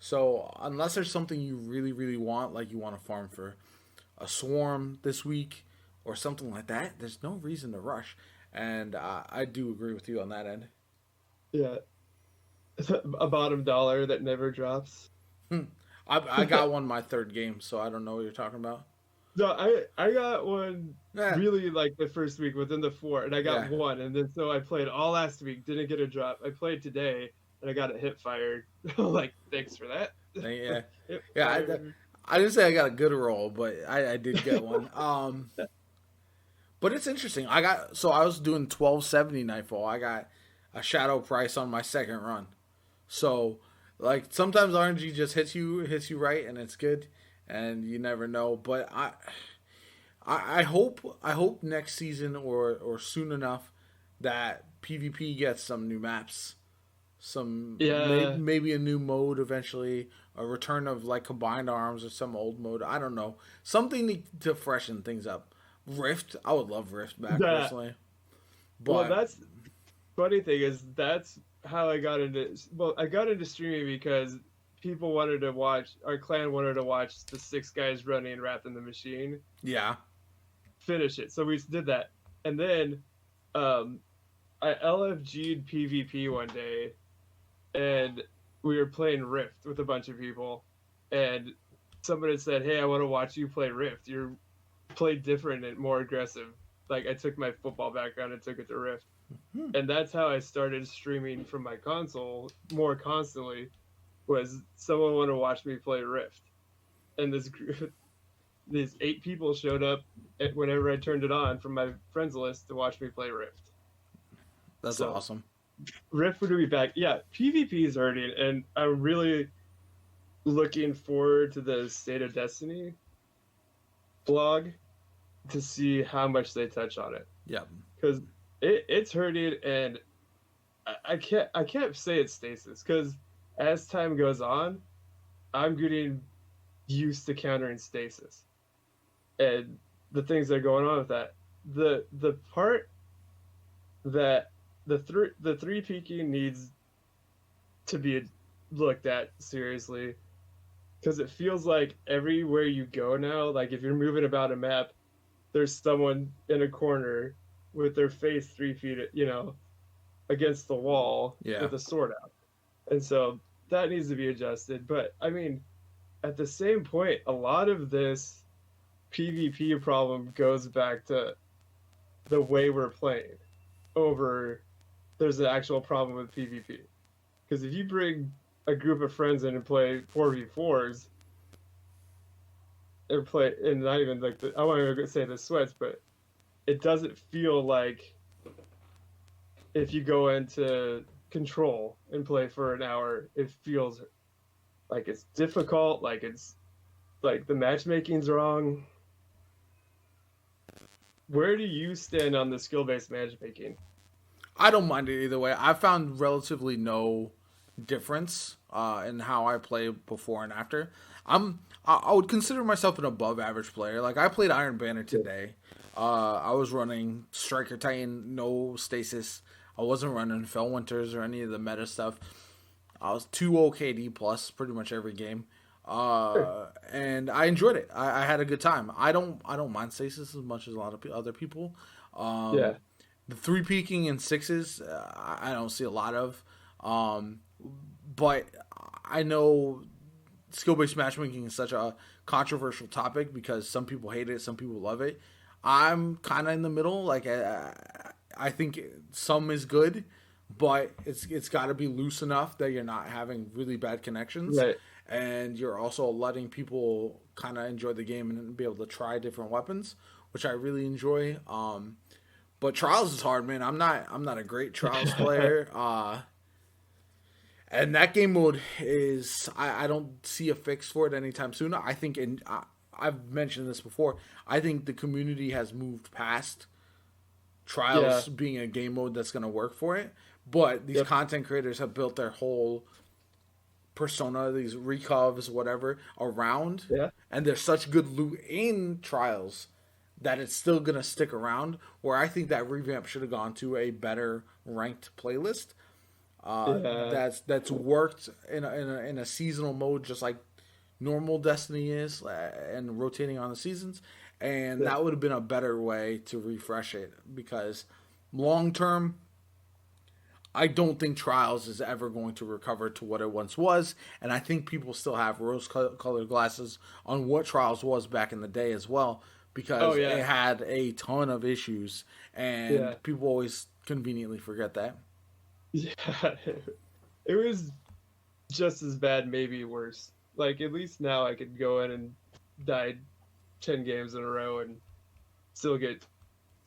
So unless there's something you really, really want, like you want to farm for a swarm this week or something like that, there's no reason to rush. And I do agree with you on that end. Yeah. A bottom dollar that never drops. I got one my third game, so I don't know what you're talking about. No, I got one really like the first week within the 4, and I got one, and then so I played all last week, didn't get a drop. I played today, and I got a hip fired. Like, thanks for that. Yeah. I didn't say I got a good roll, but I did get one. But it's interesting. I was doing 1270 Nightfall. I got a shadow price on my second run. So, like, sometimes RNG just hits you right, and it's good, and you never know. But I hope next season or soon enough that PvP gets some new maps, maybe a new mode eventually, a return of like combined arms or some old mode. I don't know, something to freshen things up. Rift, I would love Rift back personally. But well, that's funny thing is that's how I got into. Well, I got into streaming because people wanted to watch. Our clan wanted to watch the 6 guys running Wrath in the Machine. Yeah. Finish it. So we did that, and then I LFG'd PvP one day, and we were playing Rift with a bunch of people, and somebody said, "Hey, I want to watch you play Rift. You're play different and more aggressive." Like, I took my football background and took it to Rift. And that's how I started streaming from my console more constantly. Was someone wanted to watch me play Rift, and these 8 people showed up whenever I turned it on from my friends list to watch me play Rift. That's So awesome. Rift would be back. Yeah, PvP is hurting, and I'm really looking forward to the State of Destiny blog to see how much they touch on it. Yeah. Because it's hurting, and I can't say it's stasis, because as time goes on, I'm getting used to countering stasis and the things that are going on with that. The part that the three peaking needs to be looked at seriously, because it feels like everywhere you go now, like if you're moving about a map, there's someone in a corner with their face 3 feet, against the wall with a sword out. And so that needs to be adjusted. But I mean, at the same point, a lot of this PvP problem goes back to the way we're playing over there's an actual problem with PvP. Because if you bring a group of friends in and play 4v4s, or play, and not even like I want to say the sweats, but it doesn't feel like if you go into control and play for an hour, it feels like it's difficult, like it's like the matchmaking's wrong. Where do you stand on the skill-based matchmaking? I don't mind it either way. I found relatively no difference in how I play before and after. I would consider myself an above average player. Like I played Iron Banner today. I was running Striker Titan, no stasis. I wasn't running Fell Winters or any of the meta stuff. I was 2 OKD plus pretty much every game. And I enjoyed it. I had a good time. I don't mind stasis as much as a lot of other people. The 3 peaking and 6s, I don't see a lot of. But I know skill-based matchmaking is such a controversial topic because some people hate it, some people love it. I'm kind of in the middle. Like I think some is good, but it's got to be loose enough that you're not having really bad connections, right? And you're also letting people kind of enjoy the game and be able to try different weapons, which I really enjoy. But Trials is hard, man. I'm not a great Trials player. And that game mode is I don't see a fix for it anytime soon. I think I've mentioned this before. I think the community has moved past Trials being a game mode that's going to work for it. But these content creators have built their whole persona, these recovs, whatever, around. Yeah. And there's such good loot in Trials that it's still going to stick around, where I think that revamp should have gone to a better ranked playlist. That's worked in a seasonal mode, just like normal Destiny is, and rotating on the seasons. And that would have been a better way to refresh it, because long term, I don't think Trials is ever going to recover to what it once was. And I think people still have rose-colored glasses on what Trials was back in the day as well, because it had a ton of issues, and people always conveniently forget that. Yeah, it was just as bad, maybe worse. Like, at least now I could go in and die 10 games in a row and still get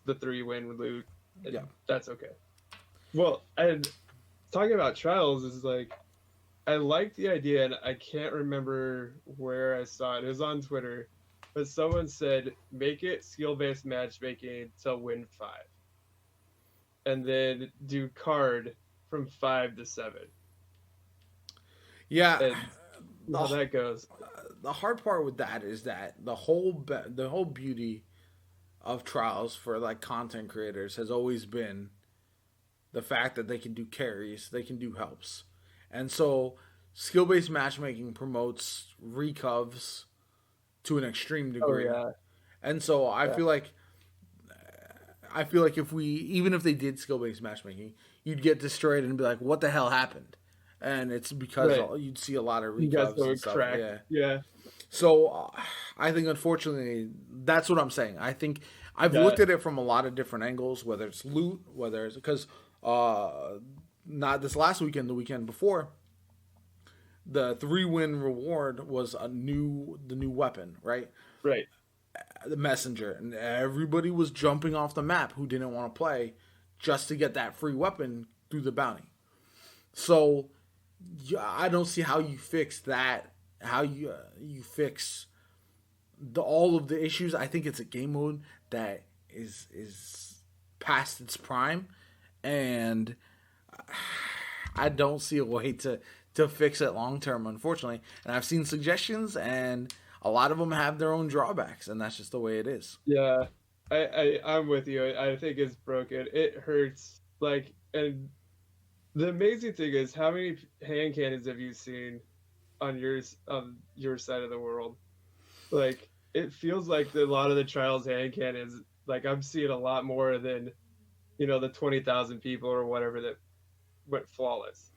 the 3-win loot. That's okay. Well, and talking about Trials is like, I like the idea, and I can't remember where I saw it. It was on Twitter, but someone said, make it skill-based matchmaking to win 5. And then do card from 5 to 7. Yeah, and how that goes. The hard part with that is that the whole beauty of Trials for like content creators has always been the fact that they can do carries, they can do helps, and so skill-based matchmaking promotes recovs to an extreme degree. And so I feel like if even if they did skill-based matchmaking, you'd get destroyed and be like, what the hell happened? And it's because you'd see a lot of recovs and stuff. Yeah. So I think, unfortunately, that's what I'm saying. I think I've Yeah. looked at it from a lot of different angles, whether it's loot, whether it's because not this last weekend, the weekend before, the 3-win reward was the new weapon, right? Right. The messenger, and everybody was jumping off the map who didn't want to play just to get that free weapon through the bounty. So I don't see how you fix that. How you fix all of the issues. I think it's a game mode that is past its prime, and I don't see a way to fix it long term, unfortunately. And I've seen suggestions, and a lot of them have their own drawbacks, and that's just the way it is. Yeah. I'm with you. I think it's broken. It hurts. Like, and the amazing thing is, how many hand cannons have you seen on your side of the world? Like, it feels like a lot of the trials hand cannons, like I'm seeing a lot more than, the 20,000 people or whatever that went flawless.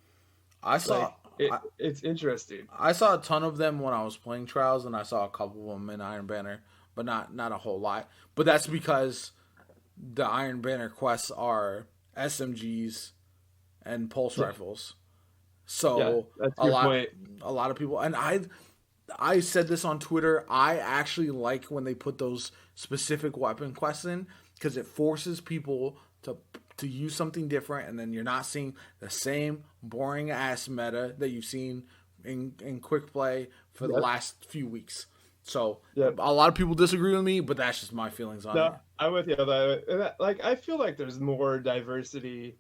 I saw It's interesting. I saw a ton of them when I was playing trials, and I saw a couple of them in Iron Banner, but not a whole lot. But that's because the Iron Banner quests are SMGs and pulse rifles. So that's a good point. a lot of people, and I said this on Twitter. I actually like when they put those specific weapon quests in, because it forces people to use something different, and then you're not seeing the same boring ass meta that you've seen in quick play for the last few weeks. So a lot of people disagree with me, but that's just my feelings on it. I'm with you. Like, I feel like there's more diversity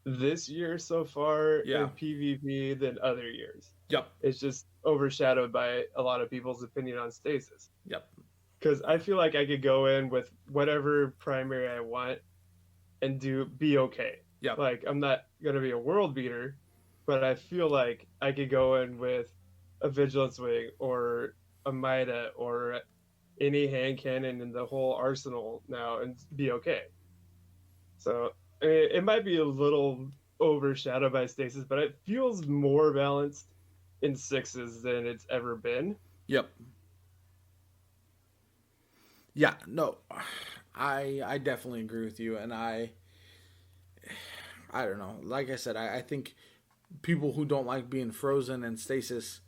this year so far in PvP than other years. Yep. It's just overshadowed by a lot of people's opinion on stasis. Yep. Because I feel like I could go in with whatever primary I want and be okay. Yep. Like, I'm not going to be a world beater, but I feel like I could go in with a Vigilance Wing or a Mida or any hand cannon in the whole arsenal now and be okay. So it might be a little overshadowed by stasis, but it feels more balanced in sixes than it's ever been. Yep. Yeah, no, I definitely agree with you, and I don't know. Like I said, I think people who don't like being frozen and stasis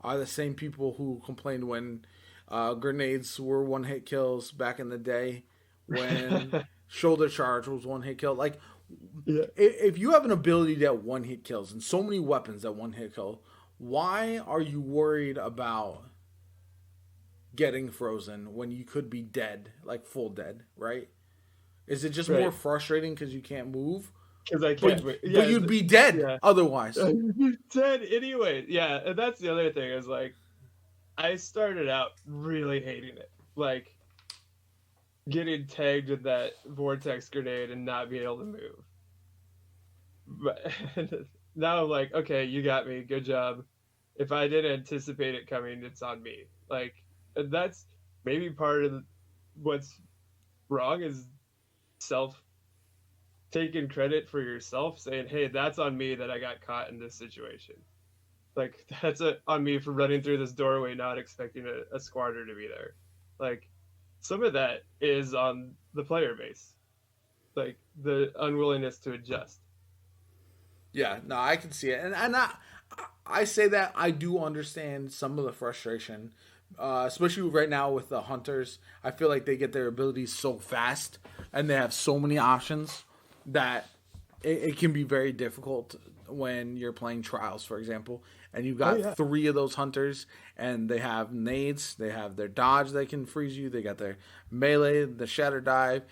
are the same people who complained when grenades were one-hit kills back in the day, when shoulder charge was one-hit kill. Like, if you have an ability to get one-hit kills and so many weapons that one-hit kill, why are you worried about getting frozen when you could be dead, like full dead, right? Is it just more frustrating because you can't move? Because I can't. But you'd be dead otherwise. You're dead anyway. Yeah, and that's the other thing is, like, I started out really hating it. Like, getting tagged with that vortex grenade and not being able to move. But now I'm like, okay, you got me. Good job. If I didn't anticipate it coming, it's on me. Like, that's maybe part of what's wrong is taking credit for yourself, saying, hey, that's on me that I got caught in this situation. Like, that's on me for running through this doorway not expecting a squadron to be there. Like, some of that is on the player base. Like, the unwillingness to adjust. Yeah, no, I can see it. And I say that I do understand some of the frustration, especially right now with the hunters. I feel like they get their abilities so fast and they have so many options that it can be very difficult when you're playing trials, for example, and you've got 3 of those hunters, and they have nades, they have their dodge that can freeze you, they got their melee, the shatter dive,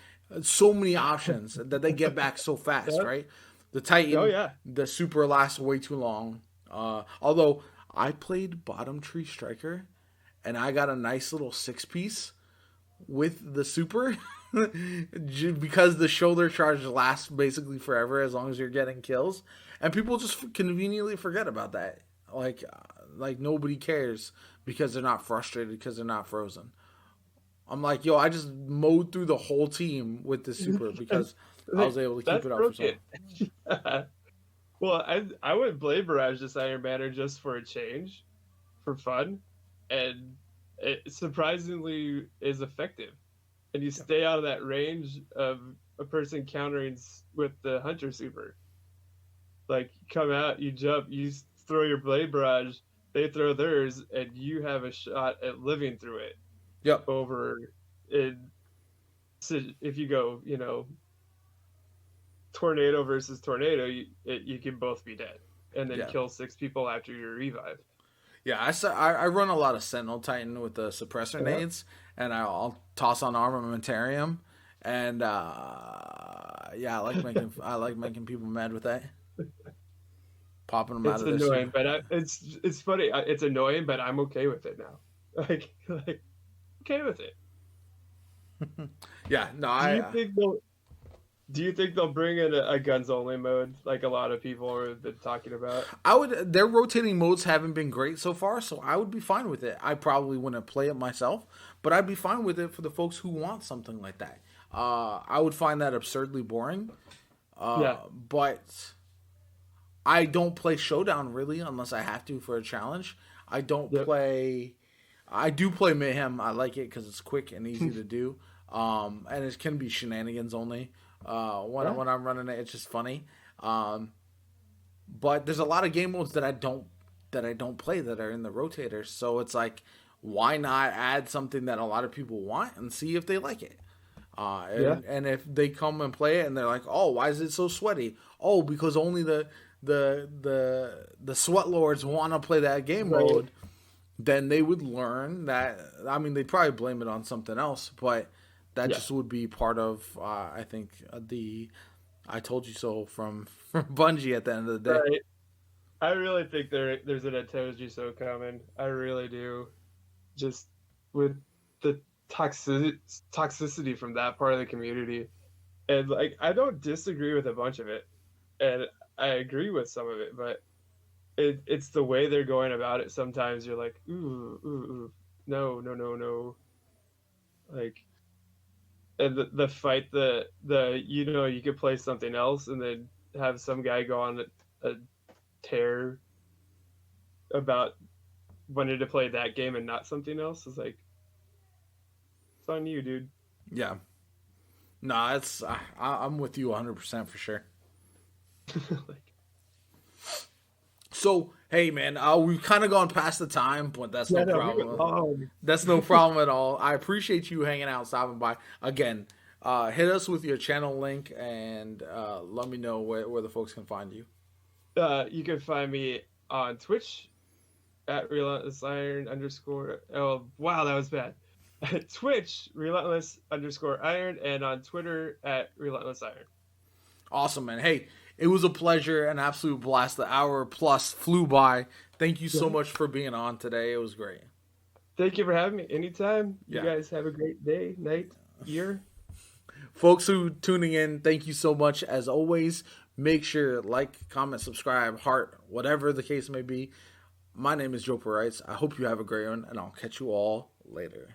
so many options that they get back so fast, right? The Titan, the super lasts way too long. Although I played Bottom Tree Striker, and I got a nice little 6-piece with the super because the shoulder charge lasts basically forever as long as you're getting kills, and people just conveniently forget about that. Like nobody cares because they're not frustrated because they're not frozen. I'm like, yo, I just mowed through the whole team with the super because I was able to keep it up for so long. Well, I would blame Barrage this Iron Banner just for a change, for fun, and it surprisingly is effective. and you stay out of that range of a person countering with the hunter super. Like, come out, you jump, you throw your blade barrage, they throw theirs, and you have a shot at living through it. Yep. Over it. So if you go, tornado versus tornado, you can both be dead, and then kill 6 people after your revive. Yeah, I run a lot of Sentinel Titan with the suppressor nades, and I'll toss on Armamentarium, and I like making people mad with that. Popping them out of this. It's annoying, but it's funny. It's annoying, but I'm okay with it now. Like okay with it. Yeah, no. Do you think they'll bring in a guns only mode like a lot of people have been talking about? Their rotating modes haven't been great so far, so I would be fine with it. I probably wouldn't play it myself, but I'd be fine with it for the folks who want something like that. I would find that absurdly boring. But I don't play Showdown really unless I have to for a challenge. I don't play. I do play Mayhem. I like it because it's quick and easy to do. And it can be shenanigans only. When I'm running it, it's just funny. But there's a lot of game modes that I don't play that are in the rotators. So it's like, why not add something that a lot of people want and see if they like it? And if they come and play it and they're like, oh, why is it so sweaty? Oh, because only the sweat lords want to play that game mode. Then they would learn that. I mean, they'd probably blame it on something else, but that just would be part of, I think, the I told you so from Bungie at the end of the day. Right. I really think there's an I told you so coming. I really do. Just with the toxicity from that part of the community. And, like, I don't disagree with a bunch of it. And I agree with some of it, but it's the way they're going about it. Sometimes you're like, ooh, no. Like, and the fight, you could play something else and then have some guy go on a tear about wanting to play that game and not something else. Is like, it's on you, dude. Yeah. No, I'm with you 100% for sure. So, hey, man, we've kind of gone past the time, but that's no problem. That's no problem at all. I appreciate you hanging out, stopping by. Again, hit us with your channel link and let me know where the folks can find you. You can find me on Twitch at Relentless Iron _ Oh, wow, that was bad. Twitch, Relentless _ Iron, and on Twitter at Relentless Iron. Awesome, man. Hey, it was a pleasure, an absolute blast. The hour plus flew by. Thank you so much for being on today. It was great. Thank you for having me. Anytime. You guys have a great day, night, year. Folks who tuning in, thank you so much. As always, make sure like, comment, subscribe, heart, whatever the case may be. My name is Joe Perites. I hope you have a great one, and I'll catch you all later.